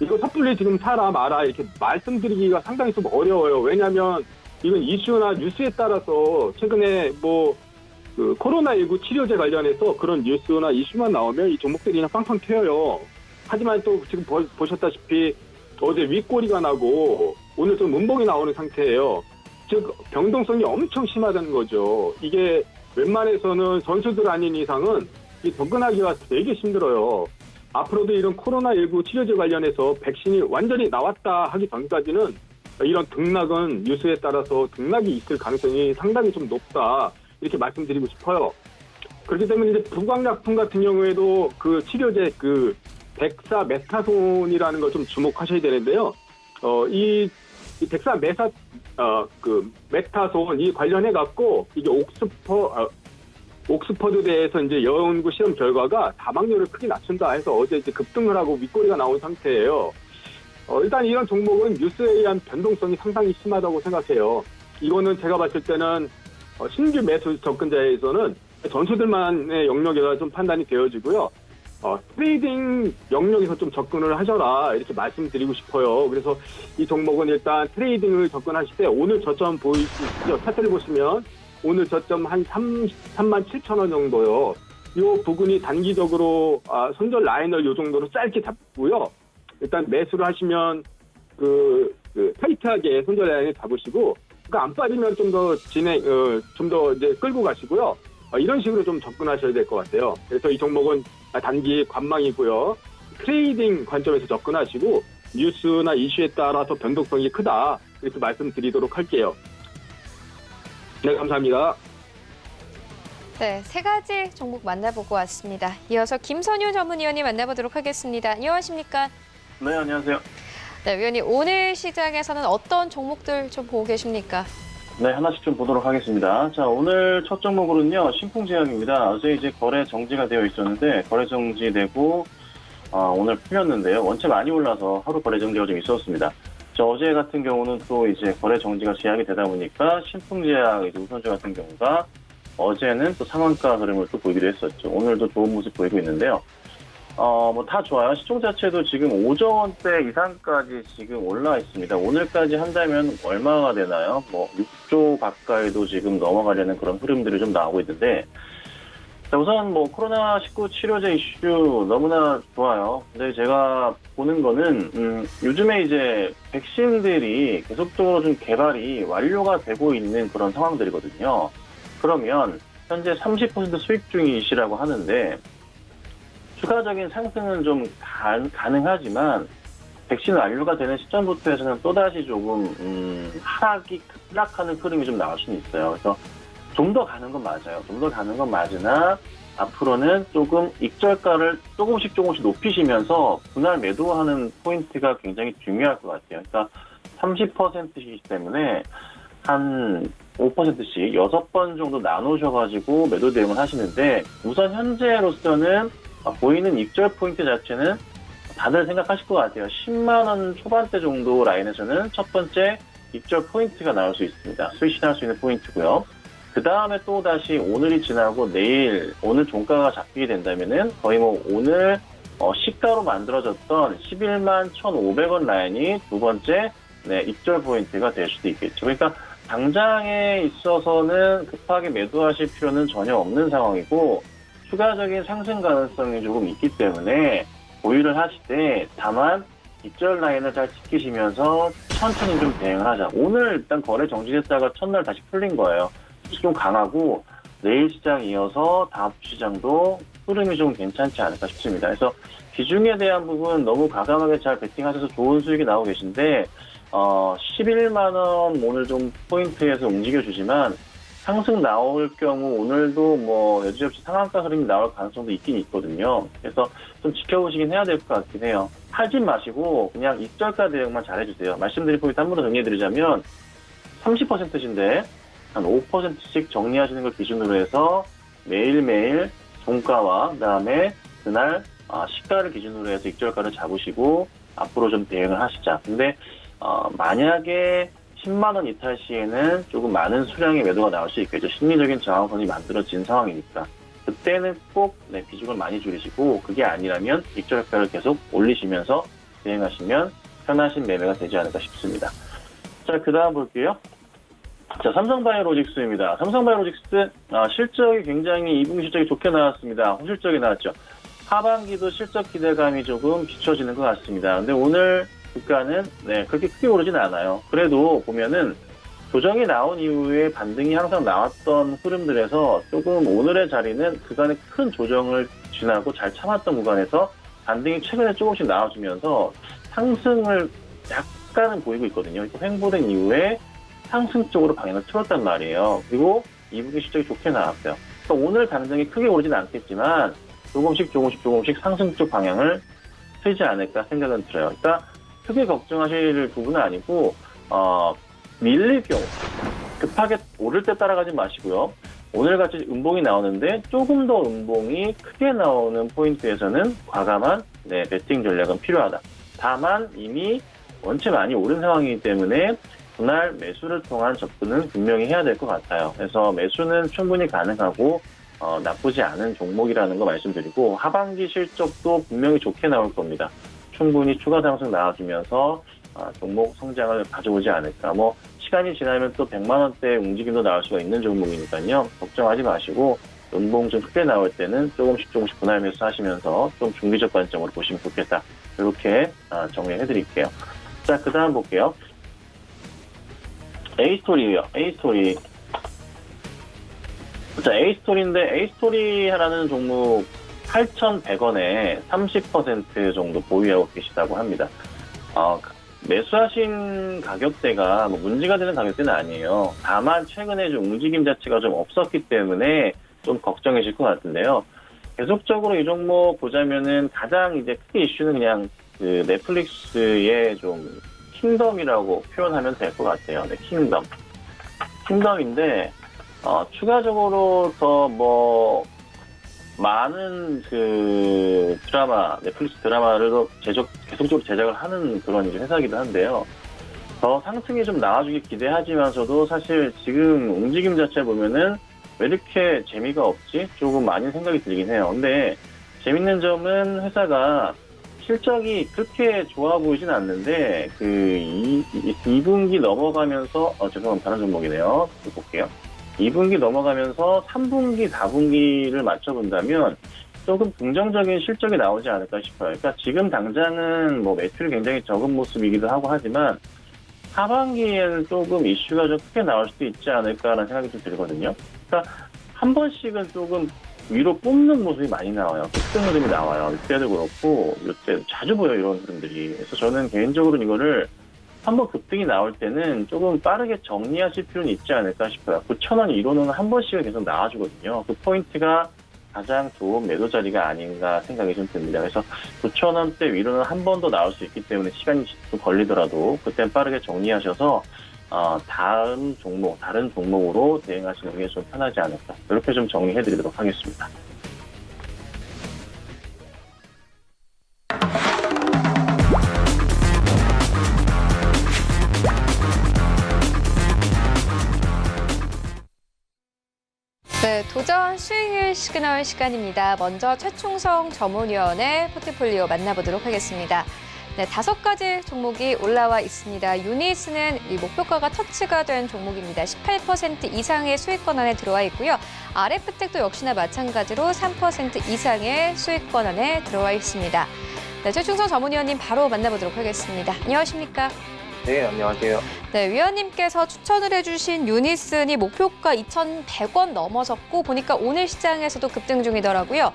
이거 섣불리 지금 사라 마라 이렇게 말씀드리기가 상당히 좀 어려워요. 왜냐하면 이건 이슈나 뉴스에 따라서 최근에 뭐 그 코로나19 치료제 관련해서 그런 뉴스나 이슈만 나오면 이 종목들이 그냥 빵빵 튀어요. 하지만 또 지금 보셨다시피 어제 윗꼬리가 나고 오늘 좀 문봉이 나오는 상태예요. 즉 변동성이 엄청 심하다는 거죠. 이게 웬만해서는 선수들 아닌 이상은 이 접근하기가 되게 힘들어요. 앞으로도 이런 코로나19 치료제 관련해서 백신이 완전히 나왔다 하기 전까지는 이런 등락은 뉴스에 따라서 등락이 있을 가능성이 상당히 좀 높다 이렇게 말씀드리고 싶어요. 그렇기 때문에 이제 부광약품 같은 경우에도 그 치료제 그 덱사메타손이라는 걸 좀 주목하셔야 되는데요. 이 메타손 이 관련해 갖고 이게 옥스퍼드대에서 이제 연구 실험 결과가 사망률을 크게 낮춘다 해서 어제 이제 급등을 하고 윗꼬리가 나온 상태예요. 일단 이런 종목은 뉴스에 의한 변동성이 상당히 심하다고 생각해요. 이거는 제가 봤을 때는 신규 매수 접근자에서는 전수들만의 영역에서 좀 판단이 되어지고요. 트레이딩 영역에서 좀 접근을 하셔라 이렇게 말씀드리고 싶어요. 그래서 이 종목은 일단 트레이딩을 접근하실 때 오늘 저점 보이시죠? 차트를 보시면 오늘 저점 한 37,000원 정도요. 이 부분이 단기적으로 손절 라인을 이 정도로 짧게 잡고요. 일단 매수를 하시면 타이트하게 손절 라인을 잡으시고 그러니까 안 빠지면 좀 더 좀 더 이제 끌고 가시고요. 이런 식으로 좀 접근하셔야 될 것 같아요. 그래서 이 종목은 단기 관망이고요. 트레이딩 관점에서 접근하시고 뉴스나 이슈에 따라서 변동성이 크다 이렇게 말씀드리도록 할게요. 네, 감사합니다. 네, 3가지 종목 만나보고 왔습니다. 이어서 김선윤 전문위원님 만나보도록 하겠습니다. 안녕하십니까? 네, 안녕하세요. 네, 위원님 오늘 시장에서는 어떤 종목들 좀 보고 계십니까? 네, 하나씩 좀 보도록 하겠습니다. 자, 오늘 첫 종목으로는요, 신풍제약입니다. 어제 이제 거래 정지가 되어 있었는데, 거래 정지되고, 오늘 풀렸는데요. 원체 많이 올라서 하루 거래 정지가 좀 있었습니다. 자, 어제 같은 경우는 또 이제 거래 정지가 시작이 되다 보니까, 신풍제약 이제 우선주 같은 경우가 어제는 또 상한가 흐름을 또 보이기도 했었죠. 오늘도 좋은 모습 보이고 있는데요. 뭐 다 좋아요. 시총 자체도 지금 5조 원대 이상까지 지금 올라 있습니다. 오늘까지 한다면 얼마가 되나요? 뭐 6조 가까이도 지금 넘어가려는 그런 흐름들이 좀 나오고 있는데, 자, 우선 뭐 코로나19 치료제 이슈 너무나 좋아요. 근데 제가 보는 거는 요즘에 이제 백신들이 계속적으로 좀 개발이 완료가 되고 있는 그런 상황들이거든요. 그러면 현재 30% 수익 중이시라고 하는데, 추가적인 상승은 좀 가능하지만 백신 완료가 되는 시점부터 해서는 또다시 조금 하락하는 흐름이 좀 나올 수는 있어요. 그래서 좀 더 가는 건 맞아요. 좀 더 가는 건 맞으나 앞으로는 조금 익절가를 조금씩 높이시면서 분할 매도하는 포인트가 굉장히 중요할 것 같아요. 그러니까 30%이기 때문에 한 5%씩 6번 정도 나누셔가지고 매도 대응을 하시는데, 우선 현재로서는 보이는 익절 포인트 자체는 다들 생각하실 것 같아요. 10만 원 초반대 정도 라인에서는 첫 번째 익절 포인트가 나올 수 있습니다. 수익 실현할 수 있는 포인트고요. 그 다음에 또 다시 오늘이 지나고 내일 오늘 종가가 잡히게 된다면은 거의 뭐 오늘 시가로 만들어졌던 11만 1,500원 라인이 두 번째 익절 포인트가 될 수도 있겠죠. 그러니까 당장에 있어서는 급하게 매도하실 필요는 전혀 없는 상황이고, 추가적인 상승 가능성이 조금 있기 때문에 보유를 하실 때 다만 익절 라인을 잘 지키시면서 천천히 좀 대응을 하자. 오늘 일단 거래 정지됐다가 첫날 다시 풀린 거예요. 좀 강하고 내일 시장 이어서 다음 시장도 흐름이 좀 괜찮지 않을까 싶습니다. 그래서 비중에 대한 부분 너무 과감하게 잘 베팅하셔서 좋은 수익이 나오고 계신데 11만 원 오늘 좀 포인트에서 움직여주지만 상승 나올 경우 오늘도 뭐 여지없이 상한가 흐름이 나올 가능성도 있긴 있거든요. 그래서 좀 지켜보시긴 해야 될 것 같긴 해요. 팔진 마시고 그냥 익절가 대응만 잘해주세요. 말씀드린 포인트 한 번 더 정리해드리자면 30%신데 한 5%씩 정리하시는 걸 기준으로 해서 매일매일 종가와 그다음에 그날 시가를 기준으로 해서 익절가를 잡으시고 앞으로 좀 대응을 하시자. 근데 만약에 10만 원 이탈 시에는 조금 많은 수량의 매도가 나올 수 있겠죠. 심리적인 저항선이 만들어진 상황이니까. 그때는 꼭 비중을 많이 줄이시고, 그게 아니라면 익절가를 계속 올리시면서 대응하시면 편하신 매매가 되지 않을까 싶습니다. 자, 그 다음 볼게요. 자, 삼성바이오로직스입니다. 삼성바이오로직스 실적이 굉장히 2분기 실적이 좋게 나왔습니다. 호실적이 나왔죠. 하반기도 실적 기대감이 조금 비춰지는 것 같습니다. 근데 오늘 주가는 그렇게 크게 오르진 않아요. 그래도 보면은 조정이 나온 이후에 반등이 항상 나왔던 흐름들에서 조금 오늘의 자리는 그간의 큰 조정을 지나고 잘 참았던 구간에서 반등이 최근에 조금씩 나와주면서 상승을 약간은 보이고 있거든요. 횡보된 이후에 상승 쪽으로 방향을 틀었단 말이에요. 그리고 2분기 실적이 좋게 나왔어요. 그러니까 오늘 당장에 크게 오르진 않겠지만 조금씩 상승 쪽 방향을 틀지 않을까 생각은 들어요. 그러니까 크게 걱정하실 부분은 아니고 밀릴 경우 급하게 오를 때 따라가지 마시고요. 오늘같이 음봉이 나오는데 조금 더 음봉이 크게 나오는 포인트에서는 과감한 베팅 전략은 필요하다. 다만 이미 원체 많이 오른 상황이기 때문에 분할 매수를 통한 접근은 분명히 해야 될 것 같아요. 그래서 매수는 충분히 가능하고 나쁘지 않은 종목이라는 거 말씀드리고, 하반기 실적도 분명히 좋게 나올 겁니다. 충분히 추가 상승 나와주면서 종목 성장을 가져오지 않을까. 뭐 시간이 지나면 또 100만 원대 움직임도 나올 수가 있는 종목이니까요. 걱정하지 마시고 음봉 좀 크게 나올 때는 조금씩 분할 매수 하시면서 좀 중기적 관점으로 보시면 좋겠다. 이렇게 정리해드릴게요. 자, 그 다음 볼게요. A스토리요. A스토리. 자, A스토리인데 A스토리 하라는 종목 8,100원에 30% 정도 보유하고 계시다고 합니다. 매수하신 가격대가 뭐 문제가 되는 가격대는 아니에요. 다만 최근에 좀 움직임 자체가 좀 없었기 때문에 좀 걱정이실 것 같은데요. 계속적으로 이 종목 보자면은 가장 이제 크게 이슈는 그냥 그 넷플릭스의 좀 킹덤이라고 표현하면 될 것 같아요. 네, 킹덤인데 추가적으로 더 뭐 많은 그 드라마, 넷플릭스 드라마를 계속적으로 제작을 하는 그런 이제 회사이기도 한데요. 더 상승이 좀 나와주길 기대하지만서도 사실 지금 움직임 자체 보면은 왜 이렇게 재미가 없지? 조금 많이 생각이 들긴 해요. 근데 재밌는 점은 회사가 실적이 그렇게 좋아 보이진 않는데 그 2분기 넘어가면서 죄송합니다. 다른 종목이네요. 볼게요. 2분기 넘어가면서 3분기, 4분기를 맞춰본다면 조금 긍정적인 실적이 나오지 않을까 싶어요. 그러니까 지금 당장은 뭐 매출이 굉장히 적은 모습이기도 하고 하지만 하반기에는 조금 이슈가 좀 크게 나올 수도 있지 않을까라는 생각이 좀 들거든요. 그러니까 한 번씩은 조금 위로 뽑는 모습이 많이 나와요. 급등 흐름이 나와요. 이때도 그렇고 이때 자주 보여요. 이런 흐름들이. 그래서 저는 개인적으로 이거를 한번 급등이 나올 때는 조금 빠르게 정리하실 필요는 있지 않을까 싶어요. 9,000원 이로는 한 번씩은 계속 나와주거든요. 그 포인트가 가장 좋은 매도 자리가 아닌가 생각이 좀 듭니다. 그래서 9,000원대 위로는 한 번 더 나올 수 있기 때문에 시간이 좀 걸리더라도 그땐 빠르게 정리하셔서 다른 종목으로 대응하시는 게 좀 편하지 않을까. 이렇게 좀 정리해드리도록 하겠습니다. 네, 도전 수익률 시그널 시간입니다. 먼저 최충성 전문위원의 포트폴리오 만나보도록 하겠습니다. 네, 5가지 종목이 올라와 있습니다. 유니스는 이 목표가가 터치가 된 종목입니다. 18% 이상의 수익권 안에 들어와 있고요. RF텍도 역시나 마찬가지로 3% 이상의 수익권 안에 들어와 있습니다. 네, 최충성 전문위원님 바로 만나보도록 하겠습니다. 안녕하십니까? 네, 안녕하세요. 네, 위원님께서 추천을 해주신 유니슨이 목표가 2,100원 넘어섰고 보니까 오늘 시장에서도 급등 중이더라고요.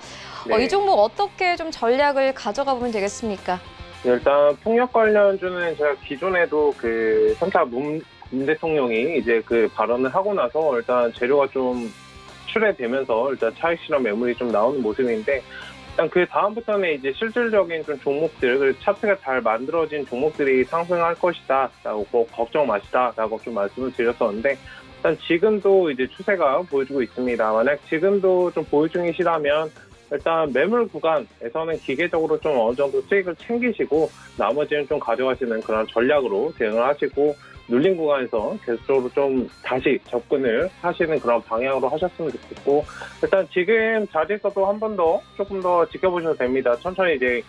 네. 이 종목 어떻게 좀 전략을 가져가 보면 되겠습니까? 네, 일단 폭력 관련주는 제가 기존에도 그 3차 문 대통령이 이제 그 발언을 하고 나서 일단 재료가 좀 출회되면서 일단 차익 실현 매물이 좀 나오는 모습인데 일단 그 다음부터는 이제 실질적인 좀 종목들, 그 차트가 잘 만들어진 종목들이 상승할 것이다 라고 걱정 마시다 라고 좀 말씀을 드렸었는데 일단 지금도 이제 추세가 보여주고 있습니다. 만약 지금도 좀 보유 중이시라면 일단 매물 구간에서는 기계적으로 좀 어느 정도 수익을 챙기시고 나머지는 좀 가져가시는 그런 전략으로 대응을 하시고 눌린 구간에서 계속적으로 좀 다시 접근을 하시는 그런 방향으로 하셨으면 좋겠고 일단 지금 자리에서도 한 번 더 조금 더 지켜보셔도 됩니다. 천천히 이제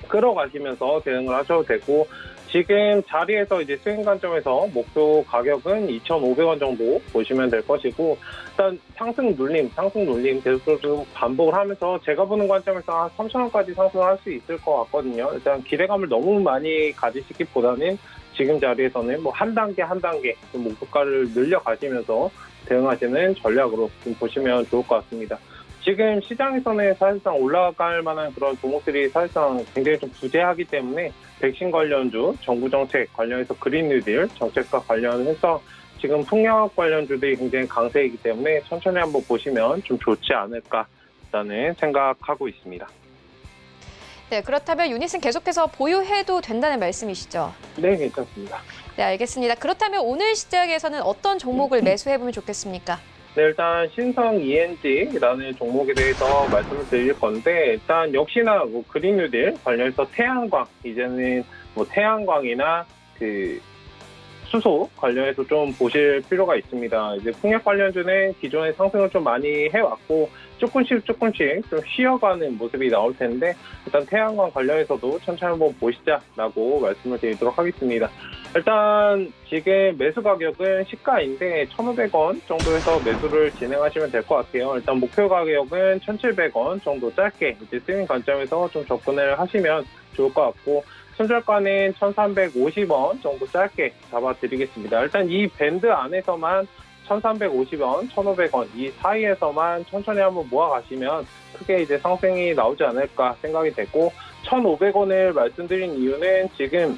끌어가시면서 대응을 하셔도 되고 지금 자리에서 이제 수익 관점에서 목표 가격은 2,500원 정도 보시면 될 것이고 일단 상승 눌림 계속적으로 반복을 하면서 제가 보는 관점에서 한 3,000원까지 상승할 수 있을 것 같거든요. 일단 기대감을 너무 많이 가지시기보다는 지금 자리에서는 뭐 한 단계 좀 목표가를 늘려가시면서 대응하시는 전략으로 좀 보시면 좋을 것 같습니다. 지금 시장에서는 사실상 올라갈 만한 그런 종목들이 사실상 굉장히 좀 부재하기 때문에 백신 관련주, 정부 정책 관련해서 그린 뉴딜 정책과 관련해서 지금 풍력 관련주들이 굉장히 강세이기 때문에 천천히 한번 보시면 좀 좋지 않을까라는 생각하고 있습니다. 네, 그렇다면 유닛은 계속해서 보유해도 된다는 말씀이시죠? 네, 괜찮습니다. 네, 알겠습니다. 그렇다면 오늘 시장에서는 어떤 종목을 매수해보면 좋겠습니까? 네, 일단 신성 ENG라는 종목에 대해서 말씀을 드릴 건데 일단 역시나 뭐 그린 뉴딜 관련해서 태양광 이제는 뭐 태양광이나 그 수소 관련해서 좀 보실 필요가 있습니다. 이제 풍력 관련주는 기존에 상승을 좀 많이 해왔고 조금씩 좀 쉬어가는 모습이 나올 텐데 일단 태양광 관련해서도 천천히 한번 보시자라고 말씀을 드리도록 하겠습니다. 일단 지금 매수 가격은 시가인데 1,500원 정도에서 매수를 진행하시면 될 것 같아요. 일단 목표 가격은 1,700원 정도 짧게 이제 스윙 관점에서 좀 접근을 하시면 좋을 것 같고 손절가는 1,350원 정도 짧게 잡아드리겠습니다. 일단 이 밴드 안에서만 1,350원, 1,500원 이 사이에서만 천천히 한번 모아가시면 크게 이제 상승이 나오지 않을까 생각이 되고 1,500원을 말씀드린 이유는 지금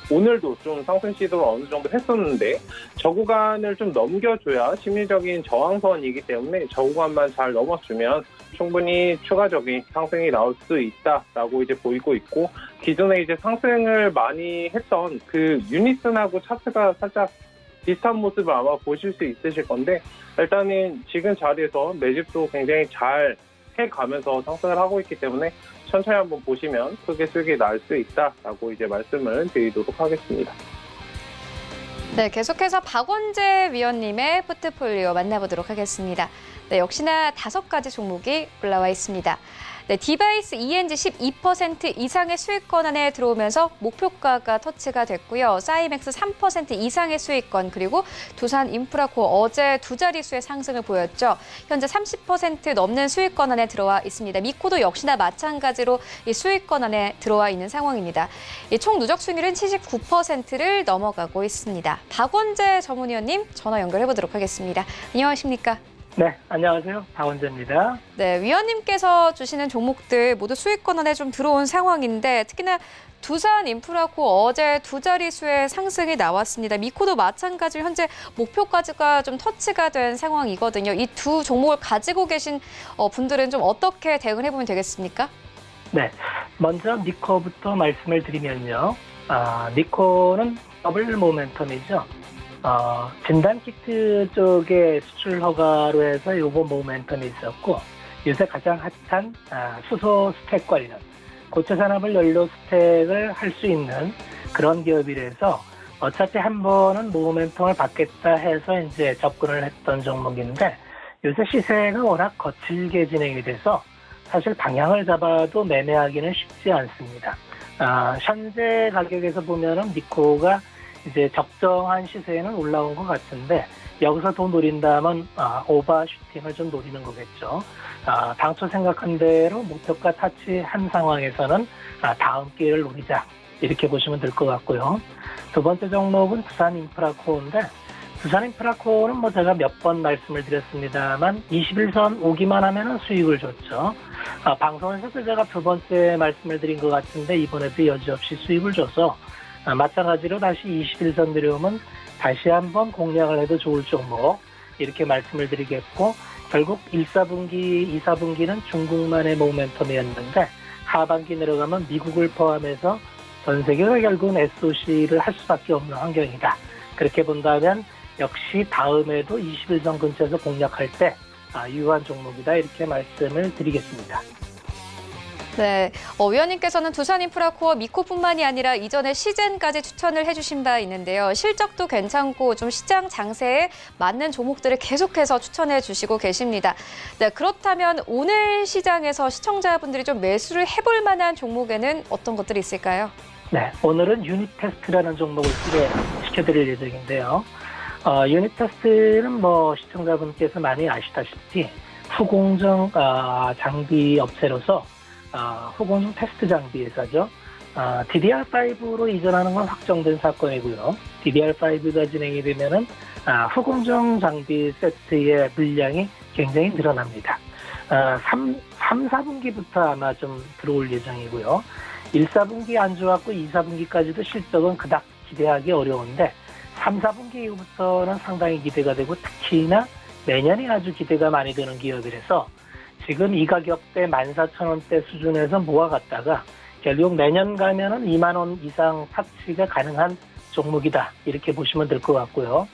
오늘도 좀 상승 시도를 어느 정도 했었는데 저 구간을 좀 넘겨줘야 심리적인 저항선이기 때문에 저 구간만 잘 넘어주면 충분히 추가적인 상승이 나올 수 있다라고 이제 보이고 있고, 기존에 이제 상승을 많이 했던 그 유니슨하고 차트가 살짝 비슷한 모습을 아마 보실 수 있으실 건데, 일단은 지금 자리에서 매집도 굉장히 잘 해가면서 상승을 하고 있기 때문에 천천히 한번 보시면 크게 수익이 날 수 있다라고 이제 말씀을 드리도록 하겠습니다. 네, 계속해서 박원재 위원님의 포트폴리오 만나보도록 하겠습니다. 네, 역시나 5가지 종목이 올라와 있습니다. 네, 디바이스 ENG 12% 이상의 수익권 안에 들어오면서 목표가가 터치가 됐고요. 사이맥스 3% 이상의 수익권, 그리고 두산 인프라코어 어제 두 자릿수의 상승을 보였죠. 현재 30% 넘는 수익권 안에 들어와 있습니다. 미코도 역시나 마찬가지로 이 수익권 안에 들어와 있는 상황입니다. 이 총 누적 수익률은 79%를 넘어가고 있습니다. 박원재 전문위원님 전화 연결해 보도록 하겠습니다. 안녕하십니까? 네, 안녕하세요. 박원재입니다. 네, 위원님께서 주시는 종목들 모두 수익권 안에 좀 들어온 상황인데, 특히나 두산 인프라코어 어제 두 자릿수의 상승이 나왔습니다. 미코도 마찬가지로 현재 목표가가 좀 터치가 된 상황이거든요. 이 두 종목을 가지고 계신 분들은 좀 어떻게 대응을 해보면 되겠습니까? 네, 먼저 니코부터 말씀을 드리면요. 니코는 더블 모멘텀이죠. 진단키트 쪽에 수출 허가로 해서 요거 모멘텀이 있었고, 요새 가장 핫한 수소 스택 관련, 고체 산업을 연료 스택을 할 수 있는 그런 기업이라서 어차피 한 번은 모멘텀을 받겠다 해서 이제 접근을 했던 종목인데, 요새 시세가 워낙 거칠게 진행이 돼서 사실 방향을 잡아도 매매하기는 쉽지 않습니다. 현재 가격에서 보면은 니코가 이제 적정한 시세에는 올라온 것 같은데, 여기서 더 노린다면 오버슈팅을 좀 노리는 거겠죠. 당초 생각한 대로 목표가 타치한 상황에서는 다음 기회를 노리자, 이렇게 보시면 될 것 같고요. 두 번째 종목은 두산 인프라코어인데, 두산 인프라코어는 뭐 제가 몇 번 말씀을 드렸습니다만 21선 오기만 하면은 수익을 줬죠. 방송에서도 제가 두 번째 말씀을 드린 것 같은데, 이번에도 여지없이 수익을 줘서 마찬가지로 다시 21선 내려오면 다시 한번 공략을 해도 좋을 종목, 이렇게 말씀을 드리겠고, 결국 1사분기, 2사분기는 중국만의 모멘텀이었는데, 하반기 내려가면 미국을 포함해서 전 세계가 결국은 SOC를 할 수밖에 없는 환경이다. 그렇게 본다면 역시 다음에도 21선 근처에서 공략할 때 유효한 종목이다, 이렇게 말씀을 드리겠습니다. 네, 위원님께서는 두산 인프라코어 미코뿐만이 아니라 이전에 시젠까지 추천을 해주신 바 있는데요. 실적도 괜찮고 좀 시장 장세에 맞는 종목들을 계속해서 추천해 주시고 계십니다. 네, 그렇다면 오늘 시장에서 시청자분들이 좀 매수를 해볼 만한 종목에는 어떤 것들이 있을까요? 네, 오늘은 유니테스트라는 종목을 소개시켜드릴 예정인데요. 유니테스트는 뭐 시청자분께서 많이 아시다시피 후공정 장비 업체로서 후공정 테스트 장비 회사죠. DDR5로 이전하는 건 확정된 사건이고요. DDR5가 진행이 되면은 후공정 장비 세트의 물량이 굉장히 늘어납니다. 3, 4분기부터 아마 좀 들어올 예정이고요. 1, 4분기 안 좋았고 2, 4분기까지도 실적은 그닥 기대하기 어려운데 3, 4분기 이후부터는 상당히 기대가 되고, 특히나 내년이 아주 기대가 많이 되는 기업이라서 지금 이 가격대 14,000원대 수준에서 모아갔다가 결국 내년 가면은 2만 원 이상 타치가 가능한 종목이다, 이렇게 보시면 될 것 같고요.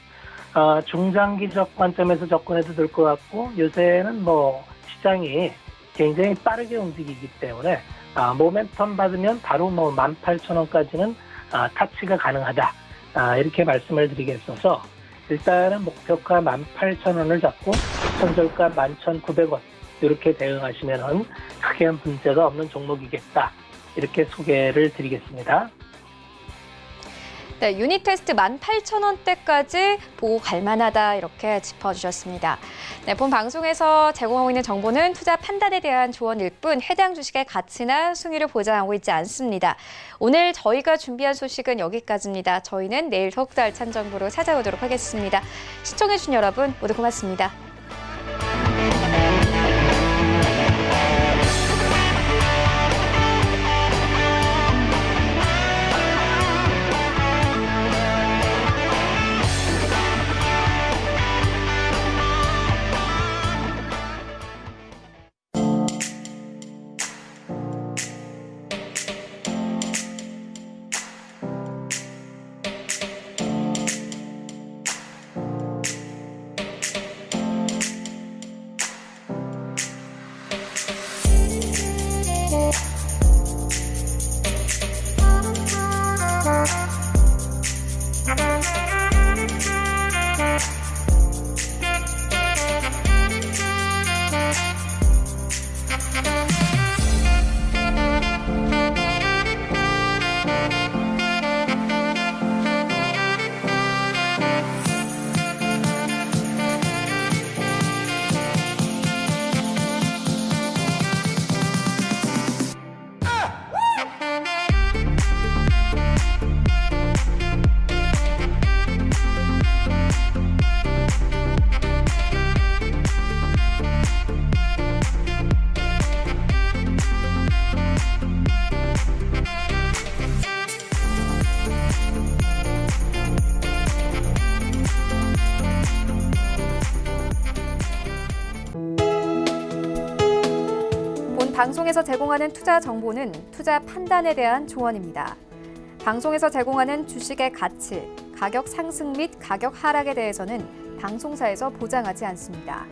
중장기적 관점에서 접근해도 될 것 같고, 요새는 뭐 시장이 굉장히 빠르게 움직이기 때문에 모멘텀 받으면 바로 뭐 18,000원까지는 타치가 가능하다, 이렇게 말씀을 드리겠어서 일단은 목표가 18,000원을 잡고 손절가 11,900원 이렇게 대응하시면은 크게 문제가 없는 종목이겠다, 이렇게 소개를 드리겠습니다. 네, 유니테스트 18,000원대까지 보고 갈만하다, 이렇게 짚어주셨습니다. 네, 본 방송에서 제공하고 있는 정보는 투자 판단에 대한 조언일 뿐 해당 주식의 가치나 수익률을 보장하고 있지 않습니다. 오늘 저희가 준비한 소식은 여기까지입니다. 저희는 내일 더욱더 알찬 정보로 찾아오도록 하겠습니다. 시청해주신 여러분 모두 고맙습니다. 방송에서 제공하는 투자 정보는 투자 판단에 대한 조언입니다. 방송에서 제공하는 주식의 가치, 가격 상승 및 가격 하락에 대해서는 방송사에서 보장하지 않습니다.